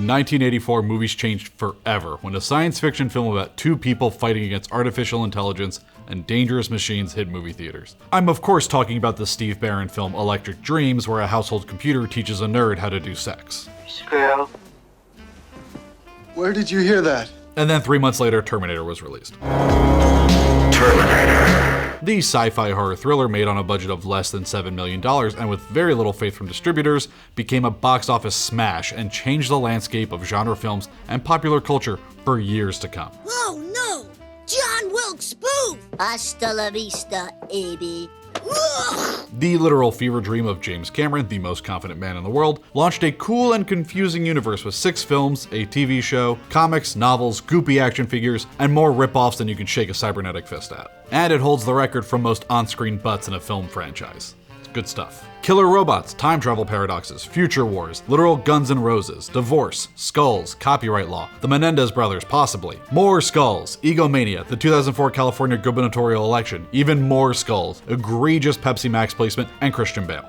In 1984, movies changed forever when a science fiction film about two people fighting against artificial intelligence and dangerous machines hit movie theaters. I'm of course talking about the Steve Barron film Electric Dreams, where a household computer teaches a nerd how to do sex. Squirrel. Where did you hear that? And then 3 months later, Terminator was released. Terminator. The sci-fi horror thriller, made on a budget of less than $7 million and with very little faith from distributors, became a box office smash and changed the landscape of genre films and popular culture for years to come. Oh no! John Wilkes Booth! Hasta la vista, AB. The literal fever dream of James Cameron, the most confident man in the world, launched a cool and confusing universe with 6 films, a TV show, comics, novels, goopy action figures, and more rip-offs than you can shake a cybernetic fist at. And it holds the record for most on-screen butts in a film franchise. It's good stuff. Killer robots, time travel paradoxes, future wars, literal Guns N' Roses, divorce, skulls, copyright law, the Menendez brothers possibly, more skulls, egomania, the 2004 California gubernatorial election, even more skulls, egregious Pepsi Max placement, and Christian Bale.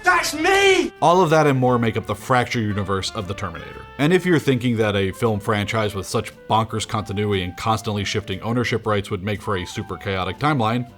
That's me! All of that and more make up the fractured universe of the Terminator. And if you're thinking that a film franchise with such bonkers continuity and constantly shifting ownership rights would make for a super chaotic timeline,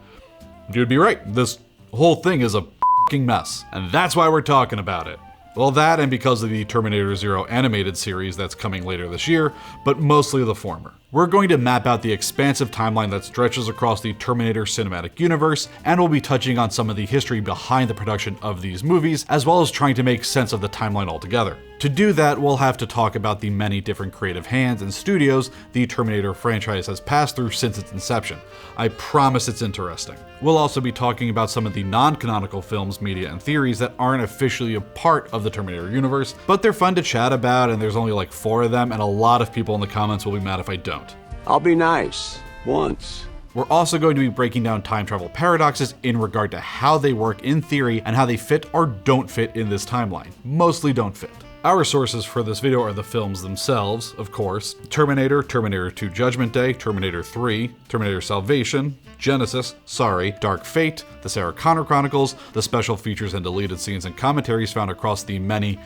you'd be right. This whole thing is a mess, and that's why we're talking about it. Well, that and because of the Terminator Zero animated series that's coming later this year, but mostly the former. We're going to map out the expansive timeline that stretches across the Terminator cinematic universe, and we'll be touching on some of the history behind the production of these movies, as well as trying to make sense of the timeline altogether. To do that, we'll have to talk about the many different creative hands and studios the Terminator franchise has passed through since its inception. I promise it's interesting. We'll also be talking about some of the non-canonical films, media, and theories that aren't officially a part of the Terminator universe, but they're fun to chat about, and there's only like 4 of them, and a lot of people in the comments will be mad if I don't. I'll be nice. Once. We're also going to be breaking down time travel paradoxes in regard to how they work in theory and how they fit or don't fit in this timeline. Mostly don't fit. Our sources for this video are the films themselves, of course: Terminator, Terminator 2 Judgment Day, Terminator 3, Terminator Salvation, Genysis, Dark Fate, the Sarah Connor Chronicles, the special features and deleted scenes and commentaries found across the many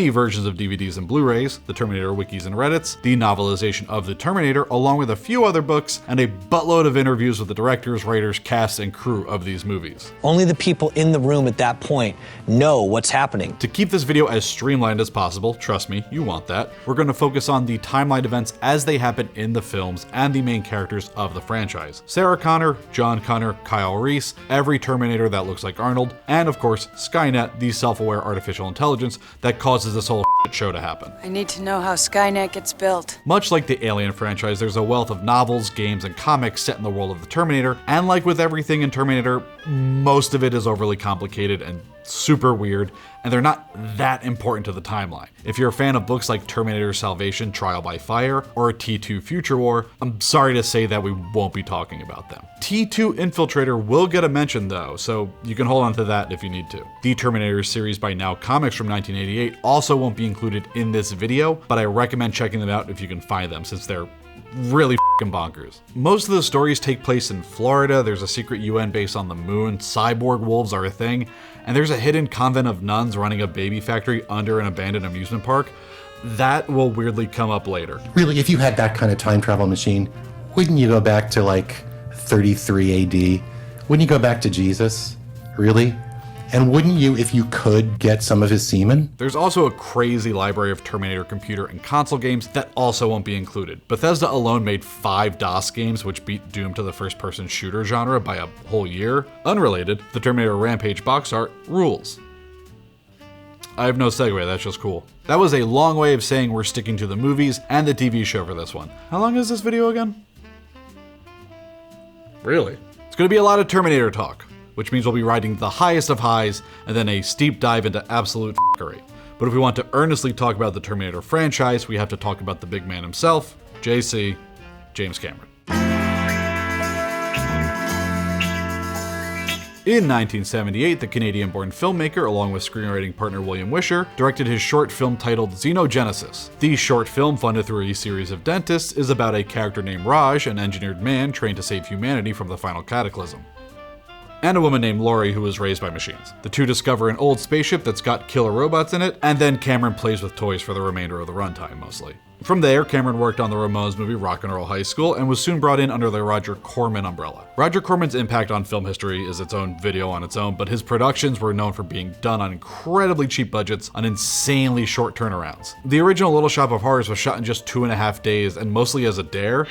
versions of DVDs and Blu-rays, the Terminator wikis and Reddits, the novelization of the Terminator, along with a few other books, and a buttload of interviews with the directors, writers, cast, and crew of these movies. Only the people in the room at that point know what's happening. To keep this video as streamlined as possible, trust me, you want that, we're going to focus on the timeline events as they happen in the films and the main characters of the franchise: Sarah Connor, John Connor, Kyle Reese, every Terminator that looks like Arnold, and of course, Skynet, the self-aware artificial intelligence that causes this whole show to happen. I need to know how Skynet gets built. Much like the Alien franchise, there's a wealth of novels, games, and comics set in the world of the Terminator, and like with everything in Terminator, most of it is overly complicated and super weird, and they're not that important to the timeline. If you're a fan of books like Terminator Salvation, Trial by Fire, or T2 Future War, I'm sorry to say that we won't be talking about them. T2 Infiltrator will get a mention though, so you can hold on to that if you need to. The Terminator series by Now Comics from 1988 also won't be included in this video, but I recommend checking them out if you can find them, since they're really f***ing bonkers. Most of the stories take place in Florida, there's a secret UN base on the moon, cyborg wolves are a thing, and there's a hidden convent of nuns running a baby factory under an abandoned amusement park. That will weirdly come up later. Really, if you had that kind of time travel machine, wouldn't you go back to like 33 AD? Wouldn't you go back to Jesus? Really? And wouldn't you, if you could, get some of his semen? There's also a crazy library of Terminator computer and console games that also won't be included. Bethesda alone made 5 DOS games, which beat Doom to the first-person shooter genre by a whole year. Unrelated, the Terminator Rampage box art rules. I have no segue, that's just cool. That was a long way of saying we're sticking to the movies and the TV show for this one. How long is this video again? Really? It's gonna be a lot of Terminator talk, which means we'll be riding the highest of highs and then a steep dive into absolute f***ery. But if we want to earnestly talk about the Terminator franchise, we have to talk about the big man himself, JC, James Cameron. In 1978, the Canadian-born filmmaker, along with screenwriting partner William Wisher, directed his short film titled Genysis. The short film, funded through a series of dentists, is about a character named Raj, an engineered man trained to save humanity from the final cataclysm. and a woman named Lori who was raised by machines. The two discover an old spaceship that's got killer robots in it, and then Cameron plays with toys for the remainder of the runtime mostly. From there, Cameron worked on the Ramones movie Rock and Roll High School and was soon brought in under the Roger Corman umbrella. Roger Corman's impact on film history is its own video on its own, but his productions were known for being done on incredibly cheap budgets on insanely short turnarounds. The original Little Shop of Horrors was shot in just 2.5 days and mostly as a dare.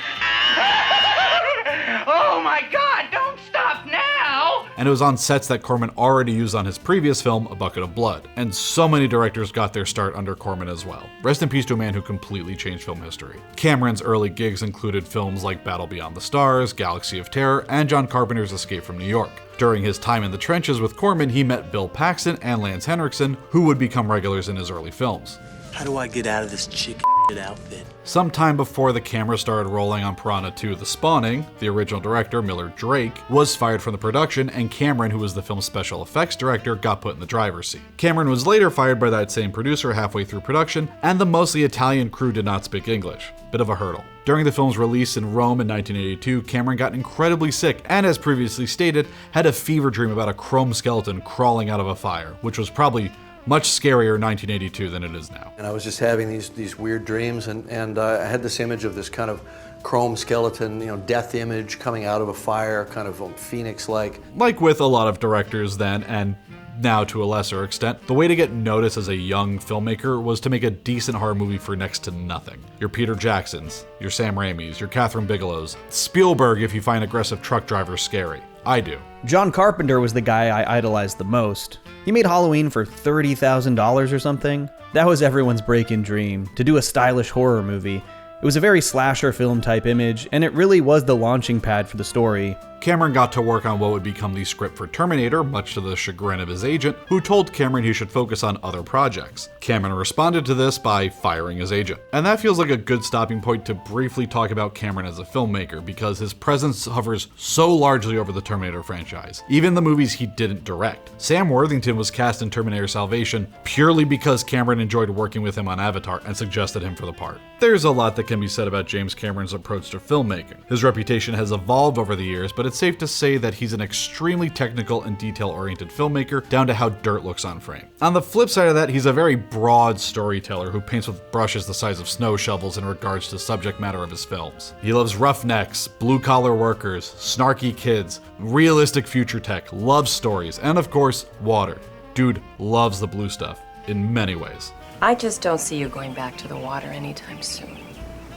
Oh my god, don't stop now! And it was on sets that Corman already used on his previous film, A Bucket of Blood. And so many directors got their start under Corman as well. Rest in peace to a man who completely changed film history. Cameron's early gigs included films like Battle Beyond the Stars, Galaxy of Terror, and John Carpenter's Escape from New York. During his time in the trenches with Corman, he met Bill Paxton and Lance Henriksen, who would become regulars in his early films. How do I get out of this chicken outfit? Sometime before the camera started rolling on Piranha 2: The Spawning, the original director, Miller Drake, was fired from the production, and Cameron, who was the film's special effects director, got put in the driver's seat. Cameron was later fired by that same producer halfway through production, and the mostly Italian crew did not speak English. Bit of a hurdle. During the film's release in Rome in 1982, Cameron got incredibly sick and, as previously stated, had a fever dream about a chrome skeleton crawling out of a fire, which was probably much scarier in 1982 than it is now. And I was just having these weird dreams, and I had this image of this kind of chrome skeleton, death image coming out of a fire, kind of phoenix-like. Like with a lot of directors then, and now to a lesser extent, the way to get noticed as a young filmmaker was to make a decent horror movie for next to nothing. Your Peter Jacksons, your Sam Raimis, your Catherine Bigelows, Spielberg if you find aggressive truck drivers scary. I do. John Carpenter was the guy I idolized the most. He made Halloween for $30,000 or something. That was everyone's break-in dream, to do a stylish horror movie. It was a very slasher film type image, and it really was the launching pad for the story. Cameron got to work on what would become the script for Terminator, much to the chagrin of his agent, who told Cameron he should focus on other projects. Cameron responded to this by firing his agent. And that feels like a good stopping point to briefly talk about Cameron as a filmmaker, because his presence hovers so largely over the Terminator franchise, even the movies he didn't direct. Sam Worthington was cast in Terminator Salvation purely because Cameron enjoyed working with him on Avatar and suggested him for the part. There's a lot that can be said about James Cameron's approach to filmmaking. His reputation has evolved over the years, but it's safe to say that he's an extremely technical and detail-oriented filmmaker, down to how dirt looks on frame. On the flip side of that, he's a very broad storyteller who paints with brushes the size of snow shovels in regards to the subject matter of his films. He loves roughnecks, blue-collar workers, snarky kids, realistic future tech, love stories, and of course, water. Dude loves the blue stuff, in many ways. I just don't see you going back to the water anytime soon.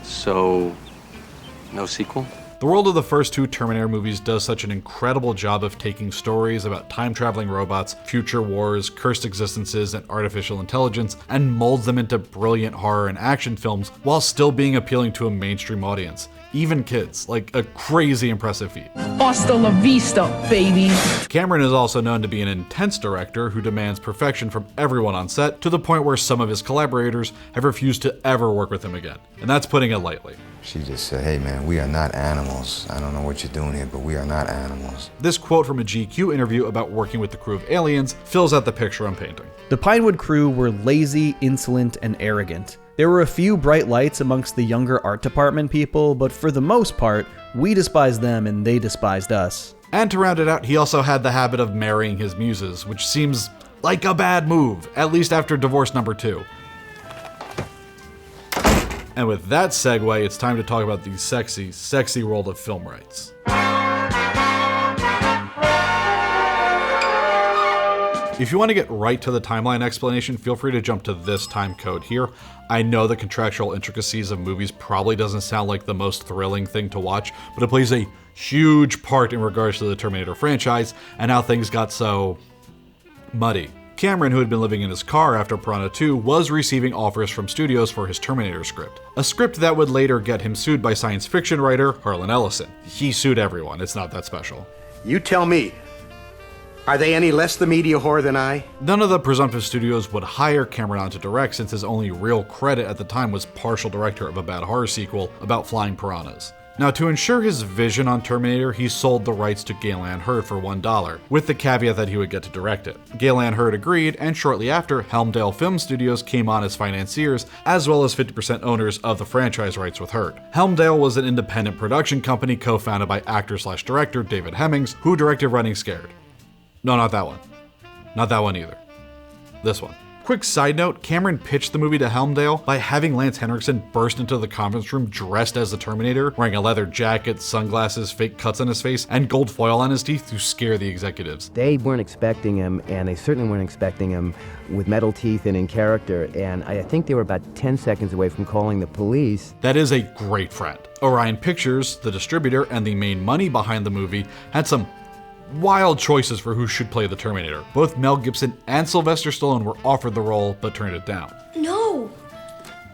So, no sequel? The world of the first two Terminator movies does such an incredible job of taking stories about time-traveling robots, future wars, cursed existences, and artificial intelligence, and molds them into brilliant horror and action films while still being appealing to a mainstream audience. Even kids, like a crazy impressive feat. Hasta la vista, baby. Cameron is also known to be an intense director who demands perfection from everyone on set, to the point where some of his collaborators have refused to ever work with him again. And that's putting it lightly. She just said, hey man, we are not animals. I don't know what you're doing here, but we are not animals. This quote from a GQ interview about working with the crew of Aliens fills out the picture I'm painting. The Pinewood crew were lazy, insolent, and arrogant. There were a few bright lights amongst the younger art department people, but for the most part, we despised them and they despised us. And to round it out, he also had the habit of marrying his muses, which seems like a bad move, at least after divorce number 2. And with that segue, it's time to talk about the sexy, sexy world of film rights. If you want to get right to the timeline explanation, feel free to jump to this time code here. I know the contractual intricacies of movies probably doesn't sound like the most thrilling thing to watch, but it plays a huge part in regards to the Terminator franchise and how things got so muddy. Cameron, who had been living in his car after Piranha 2, was receiving offers from studios for his Terminator script. A script that would later get him sued by science fiction writer Harlan Ellison. He sued everyone, it's not that special. You tell me, are they any less the media whore than I? None of the presumptive studios would hire Cameron on to direct, since his only real credit at the time was partial director of a bad horror sequel about flying piranhas. Now, to ensure his vision on Terminator, he sold the rights to Galen Hurd for $1, with the caveat that he would get to direct it. Galen Hurd agreed, and shortly after, Helmdale Film Studios came on as financiers, as well as 50% owners of the franchise rights with Hurd. Helmdale was an independent production company co-founded by actor/director David Hemmings, who directed Running Scared. No, not that one. Not that one either. This one. Quick side note, Cameron pitched the movie to Helmdale by having Lance Henriksen burst into the conference room dressed as the Terminator, wearing a leather jacket, sunglasses, fake cuts on his face, and gold foil on his teeth to scare the executives. They weren't expecting him, and they certainly weren't expecting him with metal teeth and in character, and I think they were about 10 seconds away from calling the police. That is a great friend. Orion Pictures, the distributor and the main money behind the movie, had some wild choices for who should play the Terminator. Both Mel Gibson and Sylvester Stallone were offered the role, but turned it down. No,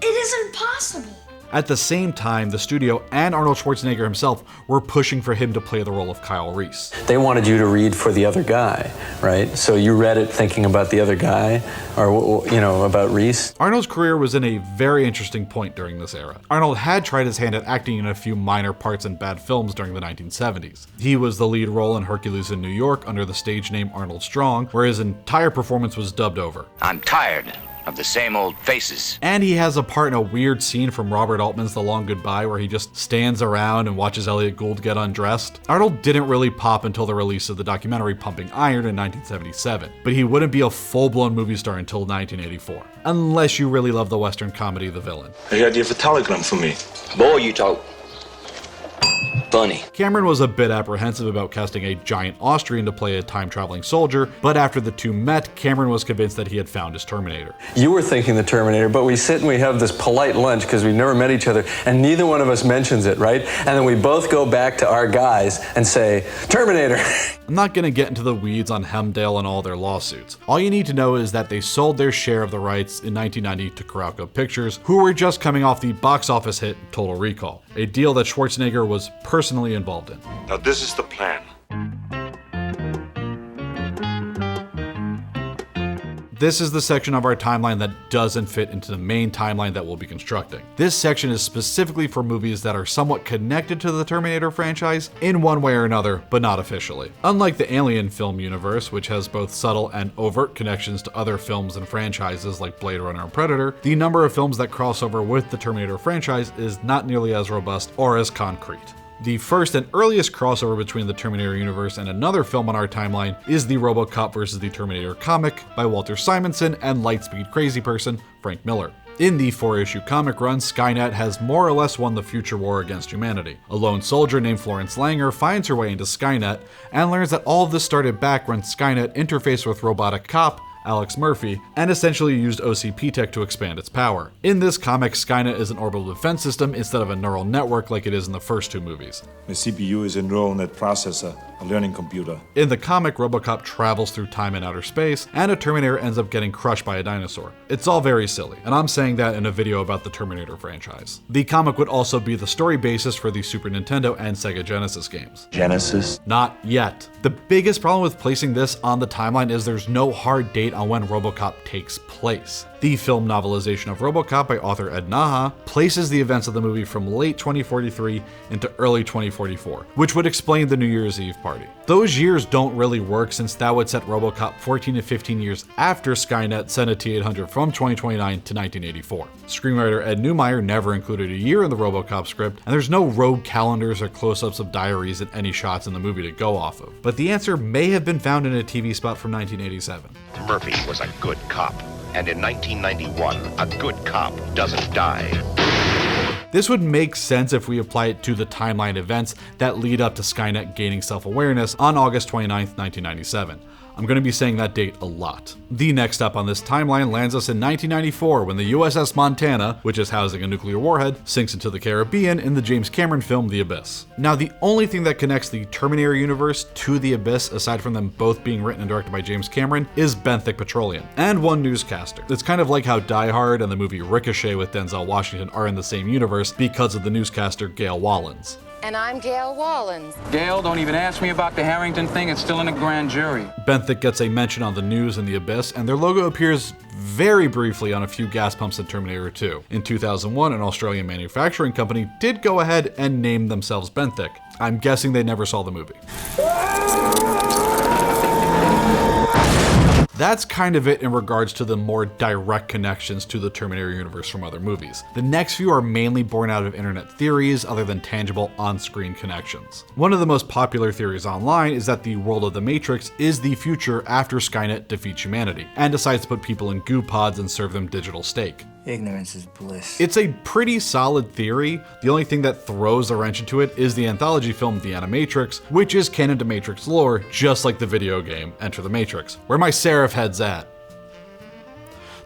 it isn't possible. At the same time, the studio and Arnold Schwarzenegger himself were pushing for him to play the role of Kyle Reese. They wanted you to read for the other guy, right? So you read it thinking about the other guy, or, you know, about Reese. Arnold's career was in a very interesting point during this era. Arnold had tried his hand at acting in a few minor parts in bad films during the 1970s. He was the lead role in Hercules in New York under the stage name Arnold Strong, where his entire performance was dubbed over. I'm tired of the same old faces. And he has a part in a weird scene from Robert Altman's The Long Goodbye where he just stands around and watches Elliot Gould get undressed. Arnold didn't really pop until the release of the documentary Pumping Iron in 1977, but he wouldn't be a full-blown movie star until 1984, unless you really love the Western comedy The Villain. Any idea for Telegram for me? Boy, you talk funny. Cameron was a bit apprehensive about casting a giant Austrian to play a time-traveling soldier, but after the two met, Cameron was convinced that he had found his Terminator. You were thinking the Terminator, but we sit and we have this polite lunch because we've never met each other, and neither one of us mentions it, right? And then we both go back to our guys and say, Terminator. I'm not going to get into the weeds on Helmdale and all their lawsuits. All you need to know is that they sold their share of the rights in 1990 to Coralco Pictures, who were just coming off the box office hit Total Recall, a deal that Schwarzenegger was personally involved in. Now this is the plan. This is the section of our timeline that doesn't fit into the main timeline that we'll be constructing. This section is specifically for movies that are somewhat connected to the Terminator franchise in one way or another, but not officially. Unlike the Alien film universe, which has both subtle and overt connections to other films and franchises like Blade Runner and Predator, the number of films that cross over with the Terminator franchise is not nearly as robust or as concrete. The first and earliest crossover between the Terminator universe and another film on our timeline is the RoboCop vs. the Terminator comic by Walter Simonson and Lightspeed crazy person Frank Miller. In the 4-issue comic run, Skynet has more or less won the future war against humanity. A lone soldier named Florence Langer finds her way into Skynet and learns that all of this started back when Skynet interfaced with robotic cop Alex Murphy, and essentially used OCP tech to expand its power. In this comic, Skynet is an orbital defense system instead of a neural network like it is in the first two movies. The CPU is a neural net processor, a learning computer. In the comic, RoboCop travels through time and outer space, and a Terminator ends up getting crushed by a dinosaur. It's all very silly, and I'm saying that in a video about the Terminator franchise. The comic would also be the story basis for the Super Nintendo and Sega Genesis games. Genesis? Not yet. The biggest problem with placing this on the timeline is there's no hard date on when RoboCop takes place. The film novelization of RoboCop by author Ed Naha places the events of the movie from late 2043 into early 2044, which would explain the New Year's Eve party. Those years don't really work since that would set RoboCop 14 to 15 years after Skynet sent a T-800 from 2029 to 1984. Screenwriter Ed Neumeier never included a year in the RoboCop script, and there's no rogue calendars or close-ups of diaries in any shots in the movie to go off of. But the answer may have been found in a TV spot from 1987. Murphy was a good cop, and in 1991, a good cop doesn't die. This would make sense if we apply it to the timeline events that lead up to Skynet gaining self-awareness on August 29th, 1997. I'm going to be saying that date a lot. The next step on this timeline lands us in 1994 when the USS Montana, which is housing a nuclear warhead, sinks into the Caribbean in the James Cameron film The Abyss. Now, the only thing that connects the Terminator universe to The Abyss, aside from them both being written and directed by James Cameron, is Benthic Petroleum, and one newscaster. It's kind of like how Die Hard and the movie Ricochet with Denzel Washington are in the same universe because of the newscaster Gail Wallens. And I'm Gail Wallens. Gail, don't even ask me about the Harrington thing. It's still in a grand jury. Benthic gets a mention on the news in The Abyss, and their logo appears very briefly on a few gas pumps in Terminator 2. In 2001, an Australian manufacturing company did go ahead and name themselves Benthic. I'm guessing they never saw the movie. That's kind of it in regards to the more direct connections to the Terminator universe from other movies. The next few are mainly born out of internet theories other than tangible on-screen connections. One of the most popular theories online is that the world of the Matrix is the future after Skynet defeats humanity, and decides to put people in goo pods and serve them digital steak. Ignorance is bliss. It's a pretty solid theory. The only thing that throws a wrench into it is the anthology film The Animatrix, which is canon to Matrix lore, just like the video game Enter the Matrix. Where my Seraph head's at.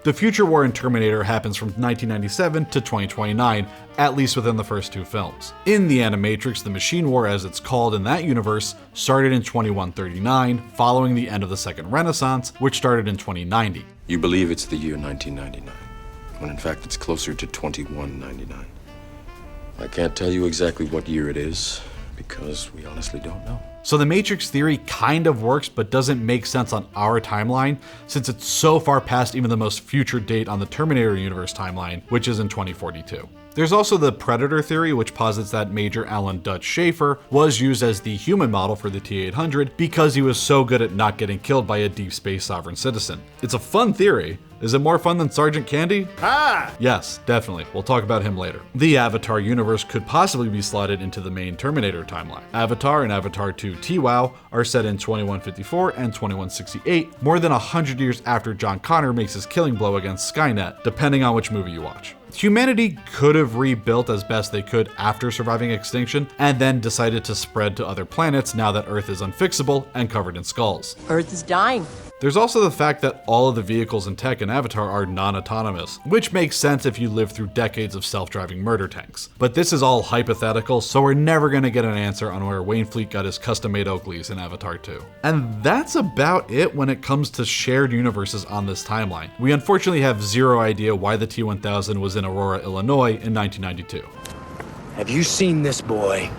The future war in Terminator happens from 1997 to 2029, at least within the first two films. In The Animatrix, the machine war, as it's called in that universe, started in 2139, following the end of the Second Renaissance, which started in 2090. You believe it's the year 1999. When in fact it's closer to 2199. I can't tell you exactly what year it is, because we honestly don't know. So the Matrix theory kind of works, but doesn't make sense on our timeline, since it's so far past even the most future date on the Terminator universe timeline, which is in 2042. There's also the Predator theory, which posits that Major Alan Dutch Schaefer was used as the human model for the T-800 because he was so good at not getting killed by a deep space sovereign citizen. It's a fun theory. Is it more fun than Sergeant Candy? Ah! Yes, definitely. We'll talk about him later. The Avatar universe could possibly be slotted into the main Terminator timeline. Avatar and Avatar 2 TWOW are set in 2154 and 2168, more than 100 years after John Connor makes his killing blow against Skynet, depending on which movie you watch. Humanity could have rebuilt as best they could after surviving extinction, and then decided to spread to other planets now that Earth is unfixable and covered in skulls. Earth is dying. There's also the fact that all of the vehicles and tech in Avatar are non-autonomous, which makes sense if you live through decades of self-driving murder tanks. But this is all hypothetical, so we're never gonna get an answer on where Wainfleet got his custom-made Oakleys in Avatar 2. And that's about it when it comes to shared universes on this timeline. We unfortunately have zero idea why the T-1000 was in Aurora, Illinois in 1992. Have you seen this boy?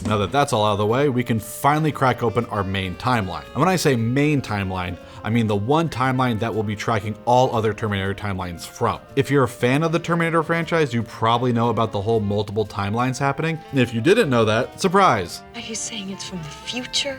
Now that that's all out of the way, we can finally crack open our main timeline. And when I say main timeline, I mean the one timeline that will be tracking all other Terminator timelines from. If you're a fan of the Terminator franchise, you probably know about the whole multiple timelines happening. And if you didn't know that, surprise! Are you saying it's from the future?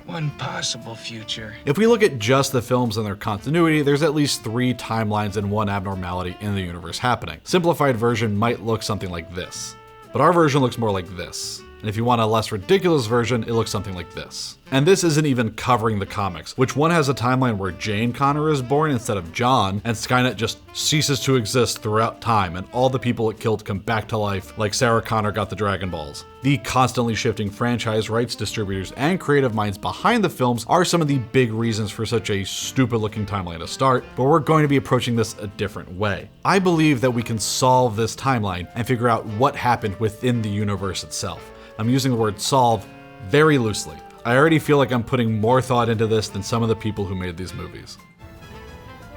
One possible future. If we look at just the films and their continuity, there's at least 3 timelines and 1 abnormality in the universe happening. Simplified version might look something like this, but our version looks more like this. And if you want a less ridiculous version, it looks something like this. And this isn't even covering the comics, which one has a timeline where Jane Connor is born instead of John, and Skynet just ceases to exist throughout time, and all the people it killed come back to life, like Sarah Connor got the Dragon Balls. The constantly shifting franchise rights, distributors, and creative minds behind the films are some of the big reasons for such a stupid looking timeline to start, but we're going to be approaching this a different way. I believe that we can solve this timeline and figure out what happened within the universe itself. I'm using the word solve very loosely. I already feel like I'm putting more thought into this than some of the people who made these movies.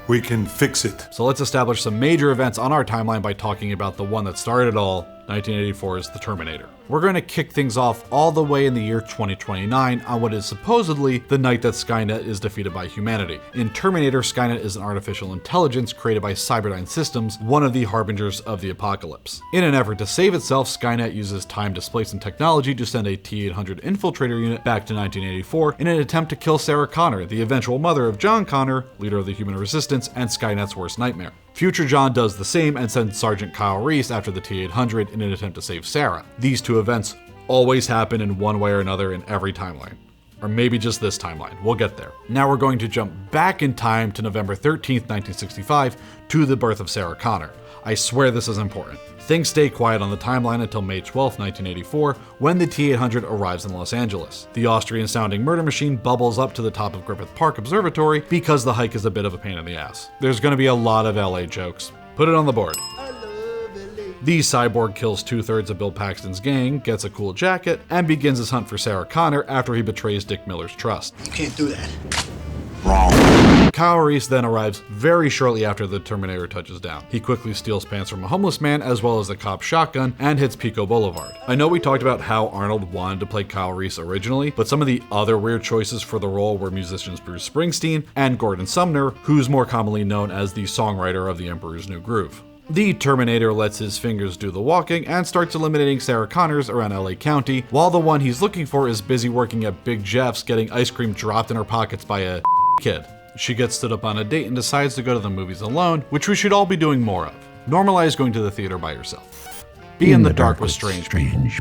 We can fix it. So let's establish some major events on our timeline by talking about the one that started it all, 1984's The Terminator. We're going to kick things off all the way in the year 2029 on what is supposedly the night that Skynet is defeated by humanity. In Terminator, Skynet is an artificial intelligence created by Cyberdyne Systems, one of the harbingers of the apocalypse. In an effort to save itself, Skynet uses time-displacement technology to send a T-800 infiltrator unit back to 1984 in an attempt to kill Sarah Connor, the eventual mother of John Connor, leader of the human resistance and Skynet's worst nightmare. Future John does the same and sends Sergeant Kyle Reese after the T-800 in an attempt to save Sarah. These two events always happen in one way or another in every timeline. Or maybe just this timeline. We'll get there. Now we're going to jump back in time to November 13th, 1965, to the birth of Sarah Connor. I swear this is important. Things stay quiet on the timeline until May 12, 1984, when the T-800 arrives in Los Angeles. The Austrian-sounding murder machine bubbles up to the top of Griffith Park Observatory because the hike is a bit of a pain in the ass. There's going to be a lot of LA jokes. Put it on the board. The cyborg kills 2/3 of Bill Paxton's gang, gets a cool jacket, and begins his hunt for Sarah Connor after he betrays Dick Miller's trust. You can't do that. Wrong. Kyle Reese then arrives very shortly after the Terminator touches down. He quickly steals pants from a homeless man as well as the cop's shotgun and hits Pico Boulevard. I know we talked about how Arnold wanted to play Kyle Reese originally, but some of the other weird choices for the role were musicians Bruce Springsteen and Gordon Sumner, who's more commonly known as the songwriter of The Emperor's New Groove. The Terminator lets his fingers do the walking and starts eliminating Sarah Connors around LA County, while the one he's looking for is busy working at Big Jeff's getting ice cream dropped in her pockets by a kid. She gets stood up on a date and decides to go to the movies alone, which we should all be doing more of. Normalize going to the theater by yourself. Be in the dark with strange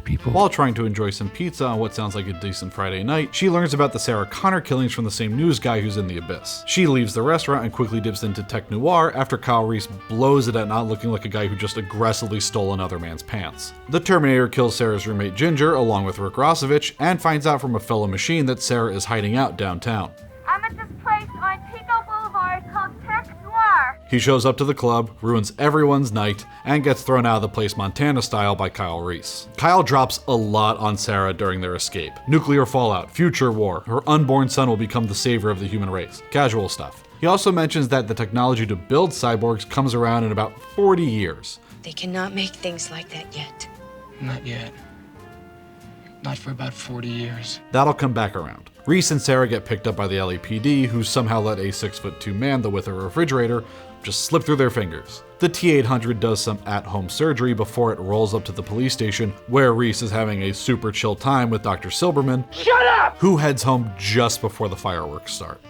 people. While trying to enjoy some pizza on what sounds like a decent Friday night, she learns about the Sarah Connor killings from the same news guy who's in the abyss. She leaves the restaurant and quickly dips into tech noir after Kyle Reese blows it at not looking like a guy who just aggressively stole another man's pants. The Terminator kills Sarah's roommate Ginger along with Rick Rossovich and finds out from a fellow machine that Sarah is hiding out downtown. I'm at this place on Pico Boulevard called Tech Noir. He shows up to the club, ruins everyone's night, and gets thrown out of the place Montana style by Kyle Reese. Kyle drops a lot on Sarah during their escape. Nuclear fallout, future war, her unborn son will become the savior of the human race. Casual stuff. He also mentions that the technology to build cyborgs comes around in about 40 years. They cannot make things like that yet. Not yet. Not for about 40 years. That'll come back around. Reese and Sarah get picked up by the LAPD, who somehow let a 6'2" man, the width of a refrigerator, just slip through their fingers. The T-800 does some at-home surgery before it rolls up to the police station, where Reese is having a super chill time with Dr. Silberman, Shut up! who heads home just before the fireworks start.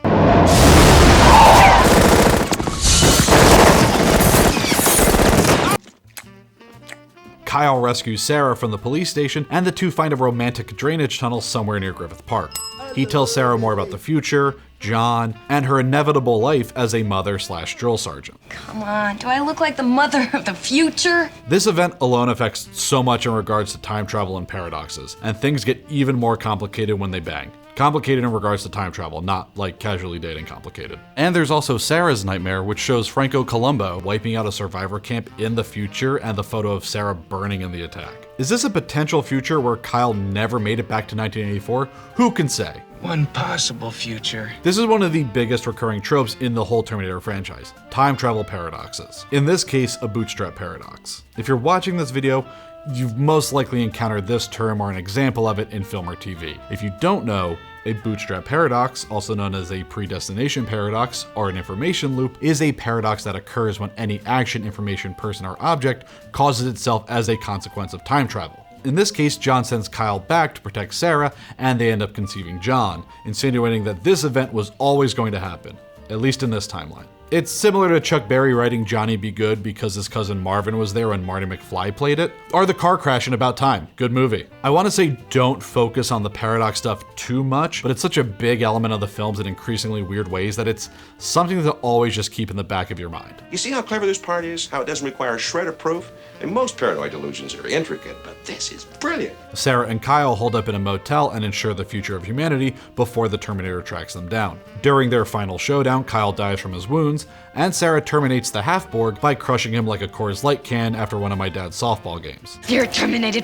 Kyle rescues Sarah from the police station, and the two find a romantic drainage tunnel somewhere near Griffith Park. He tells Sarah more about the future, John, and her inevitable life as a mother/drill sergeant. Come on, do I look like the mother of the future? This event alone affects so much in regards to time travel and paradoxes, and things get even more complicated when they bang. Complicated in regards to time travel, not like casually dating complicated. And there's also Sarah's nightmare, which shows Franco Columbo wiping out a survivor camp in the future and the photo of Sarah burning in the attack. Is this a potential future where Kyle never made it back to 1984? Who can say? One possible future. This is one of the biggest recurring tropes in the whole Terminator franchise, time travel paradoxes. In this case, a bootstrap paradox. If you're watching this video, you've most likely encountered this term or an example of it in film or TV. If you don't know, a bootstrap paradox, also known as a predestination paradox or an information loop, is a paradox that occurs when any action, information, person, or object causes itself as a consequence of time travel. In this case, John sends Kyle back to protect Sarah, and they end up conceiving John, insinuating that this event was always going to happen, at least in this timeline. It's similar to Chuck Berry writing Johnny Be Good because his cousin Marvin was there when Marty McFly played it, or the car crash in About Time. Good movie. I want to say don't focus on the paradox stuff too much, but it's such a big element of the films in increasingly weird ways that it's something to always just keep in the back of your mind. You see how clever this part is? How it doesn't require a shred of proof? And most paranoid delusions are intricate, but this is brilliant. Sarah and Kyle hold up in a motel and ensure the future of humanity before the Terminator tracks them down. During their final showdown, Kyle dies from his wounds, and Sarah terminates the half-Borg by crushing him like a Coors Light can after one of my dad's softball games. You're terminated.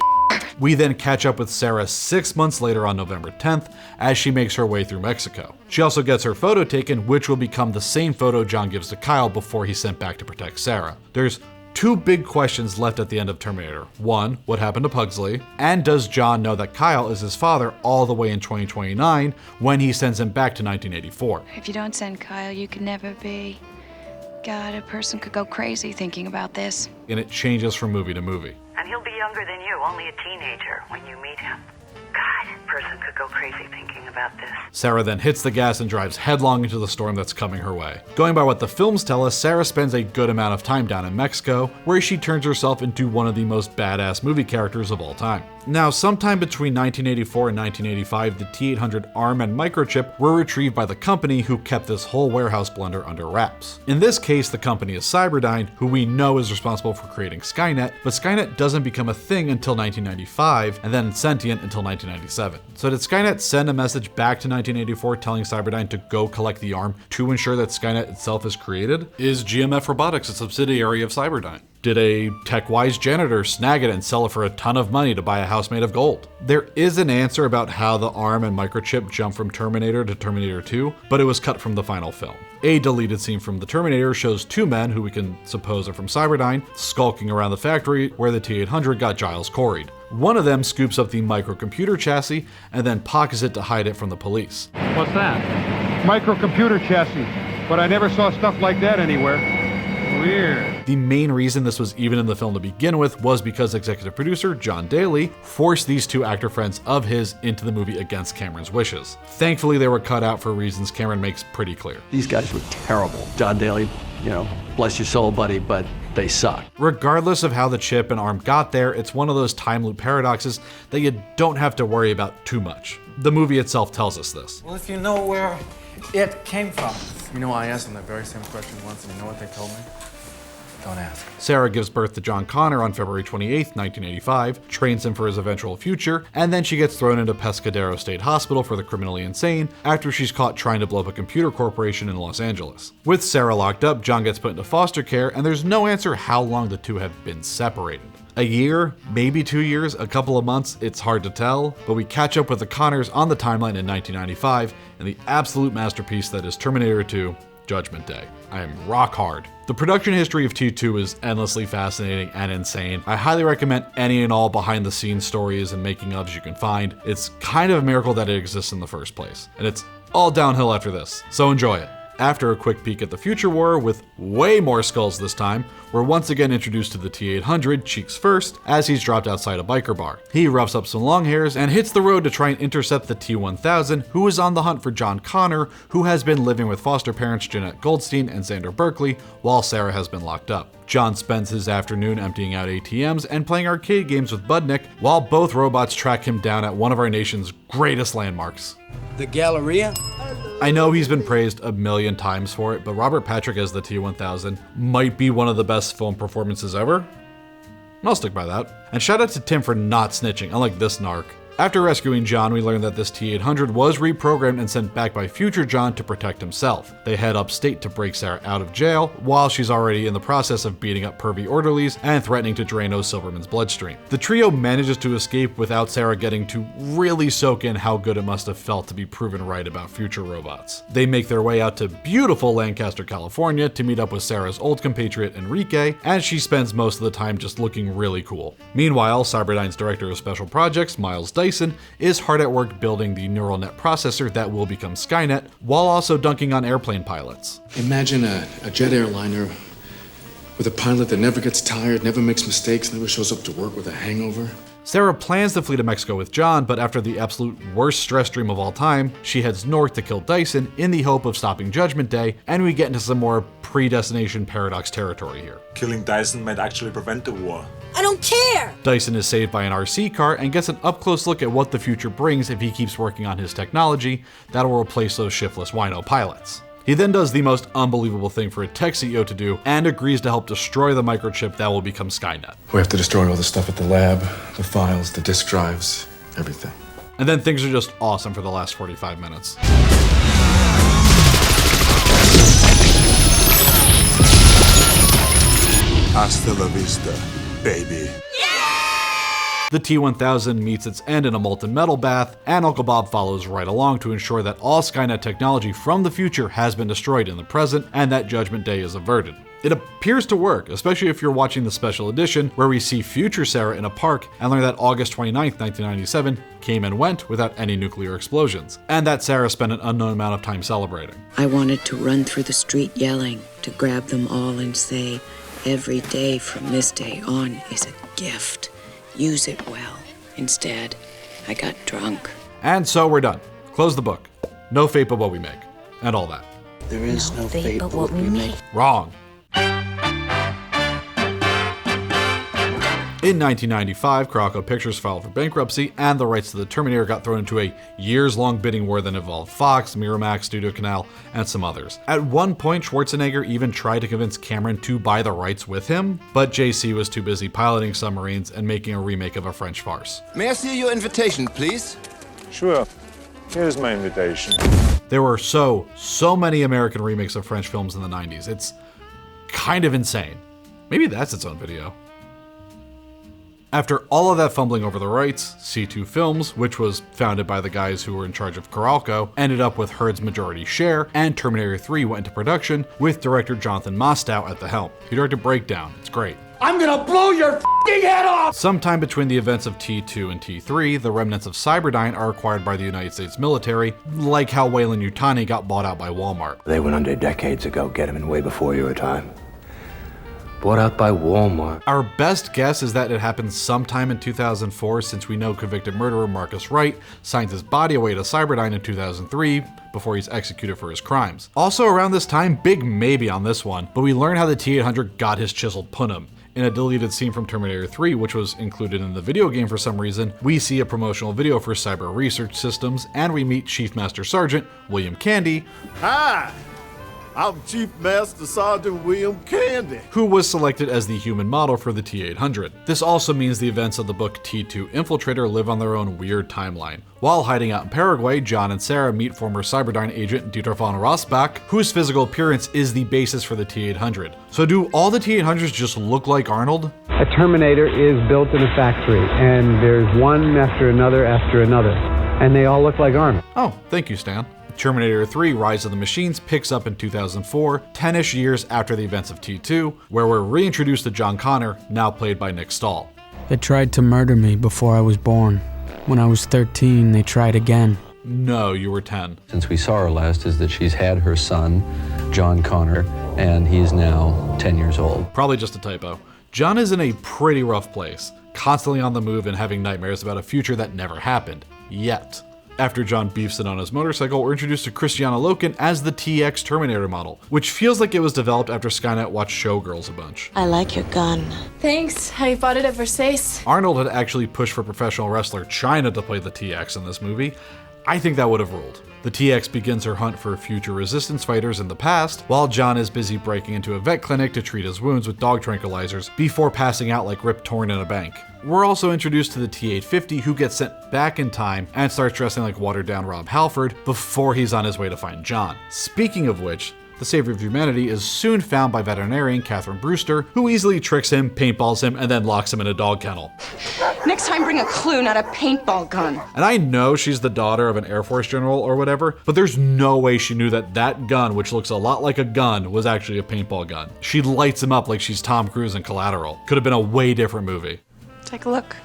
We then catch up with Sarah 6 months later on November 10th as she makes her way through Mexico. She also gets her photo taken, which will become the same photo John gives to Kyle before he's sent back to protect Sarah. There's two big questions left at the end of Terminator. One, what happened to Pugsley? And does John know that Kyle is his father all the way in 2029 when he sends him back to 1984? If you don't send Kyle, you can never be. God, a person could go crazy thinking about this. And it changes from movie to movie. And he'll be younger than you, only a teenager when you meet him. God, a person could go crazy thinking about this. Sarah then hits the gas and drives headlong into the storm that's coming her way. Going by what the films tell us, Sarah spends a good amount of time down in Mexico, where she turns herself into one of the most badass movie characters of all time. Now, sometime between 1984 and 1985, the T-800 ARM and microchip were retrieved by the company who kept this whole warehouse blunder under wraps. In this case, the company is Cyberdyne, who we know is responsible for creating Skynet, but Skynet doesn't become a thing until 1995, and then sentient until 1997. So did Skynet send a message back to 1984 telling Cyberdyne to go collect the ARM to ensure that Skynet itself is created? Is GMF Robotics a subsidiary of Cyberdyne? Did a tech-wise janitor snag it and sell it for a ton of money to buy a house made of gold? There is an answer about how the ARM and microchip jumped from Terminator to Terminator 2, but it was cut from the final film. A deleted scene from the Terminator shows two men, who we can suppose are from Cyberdyne, skulking around the factory where the T-800 got Giles quarried. One of them scoops up the microcomputer chassis and then pockets it to hide it from the police. What's that? Microcomputer chassis, but I never saw stuff like that anywhere. Weird. The main reason this was even in the film to begin with was because executive producer John Daly forced these two actor friends of his into the movie against Cameron's wishes. Thankfully, they were cut out for reasons Cameron makes pretty clear. These guys were terrible. John Daly, bless your soul, buddy, but they suck. Regardless of how the chip and arm got there, it's one of those time loop paradoxes that you don't have to worry about too much. The movie itself tells us this. Well, if you know where it came from. I asked them that very same question once, and you know what they told me? Don't ask. Sarah gives birth to John Connor on February 28, 1985, trains him for his eventual future, and then she gets thrown into Pescadero State Hospital for the criminally insane after she's caught trying to blow up a computer corporation in Los Angeles. With Sarah locked up, John gets put into foster care, and there's no answer how long the two have been separated. A year, maybe 2 years, a couple of months, it's hard to tell, but we catch up with the Connors on the timeline in 1995, and the absolute masterpiece that is Terminator 2, Judgment Day. I am rock hard. The production history of T2 is endlessly fascinating and insane. I highly recommend any and all behind the scenes stories and making ofs you can find. It's kind of a miracle that it exists in the first place, and it's all downhill after this, so enjoy it. After a quick peek at the future war, with way more skulls this time, we're once again introduced to the T-800, cheeks first, as he's dropped outside a biker bar. He roughs up some long hairs and hits the road to try and intercept the T-1000, who is on the hunt for John Connor, who has been living with foster parents Jeanette Goldstein and Xander Berkeley, while Sarah has been locked up. John spends his afternoon emptying out ATMs and playing arcade games with Budnick, while both robots track him down at one of our nation's greatest landmarks. The Galleria? I know he's been praised a million times for it, but Robert Patrick as the T-1000 might be one of the best film performances ever. I'll stick by that. And shout out to Tim for not snitching, unlike this narc. After rescuing John, we learn that this T-800 was reprogrammed and sent back by future John to protect himself. They head upstate to break Sarah out of jail, while she's already in the process of beating up pervy orderlies and threatening to drain O. Silverman's bloodstream. The trio manages to escape without Sarah getting to really soak in how good it must have felt to be proven right about future robots. They make their way out to beautiful Lancaster, California to meet up with Sarah's old compatriot Enrique, and she spends most of the time just looking really cool. Meanwhile, Cyberdyne's director of special projects, Miles Dyson, is hard at work building the neural net processor that will become Skynet, while also dunking on airplane pilots. Imagine a jet airliner with a pilot that never gets tired, never makes mistakes, never shows up to work with a hangover. Sarah plans to flee to Mexico with John, but after the absolute worst stress dream of all time, she heads north to kill Dyson in the hope of stopping Judgment Day, and we get into some more predestination paradox territory here. Killing Dyson might actually prevent the war. I don't care! Dyson is saved by an RC car and gets an up-close look at what the future brings if he keeps working on his technology that'll replace those shiftless wino pilots. He then does the most unbelievable thing for a tech CEO to do and agrees to help destroy the microchip that will become Skynet. We have to destroy all the stuff at the lab, the files, the disk drives, everything. And then things are just awesome for the last 45 minutes. Hasta la vista, baby. The T-1000 meets its end in a molten metal bath, and Uncle Bob follows right along to ensure that all Skynet technology from the future has been destroyed in the present, and that Judgment Day is averted. It appears to work, especially if you're watching the special edition, where we see future Sarah in a park and learn that August 29th, 1997 came and went without any nuclear explosions, and that Sarah spent an unknown amount of time celebrating. I wanted to run through the street yelling, to grab them all and say, every day from this day on is a gift. Use it well. Instead, I got drunk. And so we're done. Close the book. No fate but what we make. And all that. There is no fate but what we make. Wrong. In 1995, Caraco Pictures filed for bankruptcy, and the rights to the Terminator got thrown into a years-long bidding war that involved Fox, Miramax, Studio Canal, and some others. At one point, Schwarzenegger even tried to convince Cameron to buy the rights with him, but JC was too busy piloting submarines and making a remake of a French farce. May I see your invitation, please? Sure. Here's my invitation. There were so many American remakes of French films in the 90s. It's kind of insane. Maybe that's its own video. After all of that fumbling over the rights, C2 Films, which was founded by the guys who were in charge of Coralco, ended up with Heard's majority share, and Terminator 3 went into production with director Jonathan Mostow at the helm. He directed Breakdown. It's great. I'm gonna blow your f***ing head off! Sometime between the events of T2 and T3, the remnants of Cyberdyne are acquired by the United States military, like how Weyland-Yutani got bought out by Walmart. They went under decades ago, get him in way before your time. bought out by Walmart. Our best guess is that it happened sometime in 2004, since we know convicted murderer Marcus Wright signed his body away to Cyberdyne in 2003 before he's executed for his crimes. Also around this time, big maybe on this one, but we learn how the T-800 got his chiseled punum. In a deleted scene from Terminator 3, which was included in the video game for some reason, we see a promotional video for Cyber Research Systems, and we meet Chief Master Sergeant William Candy. Hi! I'm Chief Master Sergeant William Candy, who was selected as the human model for the T-800. This also means the events of the book T2 Infiltrator live on their own weird timeline. While hiding out in Paraguay, John and Sarah meet former Cyberdyne agent Dieter von Rossbach, whose physical appearance is the basis for the T-800. So do all the T-800s just look like Arnold? A Terminator is built in a factory, and there's one after another, and they all look like Arnold. Oh, thank you, Stan. Terminator 3 Rise of the Machines picks up in 2004, 10-ish years after the events of T2, where we're reintroduced to John Connor, now played by Nick Stahl. They tried to murder me before I was born. When I was 13, they tried again. No, you were 10. Since we saw her last is that she's had her son, John Connor, and he's now 10 years old. Probably just a typo. John is in a pretty rough place, constantly on the move and having nightmares about a future that never happened. Yet. After John beefs it on his motorcycle, we're introduced to Christiana Loken as the TX Terminator model, which feels like it was developed after Skynet watched Showgirls a bunch. I like your gun. Thanks. How you bought it at Versace? Arnold had actually pushed for professional wrestler Chyna to play the TX in this movie. I think that would have ruled. The TX begins her hunt for future resistance fighters in the past, while John is busy breaking into a vet clinic to treat his wounds with dog tranquilizers before passing out like Rip Torn in a bank. We're also introduced to the T-850, who gets sent back in time and starts dressing like watered-down Rob Halford before he's on his way to find John. Speaking of which, the savior of humanity is soon found by veterinarian Catherine Brewster, who easily tricks him, paintballs him, and then locks him in a dog kennel. Next time, bring a clue, not a paintball gun. And I know she's the daughter of an Air Force general or whatever, but there's no way she knew that that gun, which looks a lot like a gun, was actually a paintball gun. She lights him up like she's Tom Cruise in Collateral. Could have been a way different movie. Take a look.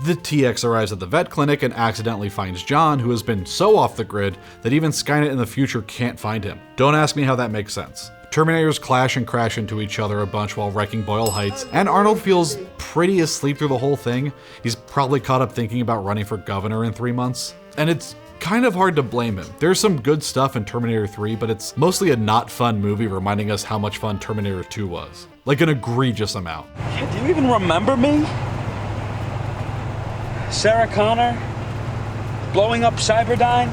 The TX arrives at the vet clinic and accidentally finds John, who has been so off the grid that even Skynet in the future can't find him. Don't ask me how that makes sense. Terminators clash and crash into each other a bunch while wrecking Boyle Heights, and Arnold feels pretty asleep through the whole thing. He's probably caught up thinking about running for governor in 3 months. And it's kind of hard to blame him. There's some good stuff in Terminator 3, but it's mostly a not fun movie reminding us how much fun Terminator 2 was. Like an egregious amount. Do you even remember me? Sarah Connor? Blowing up Cyberdyne?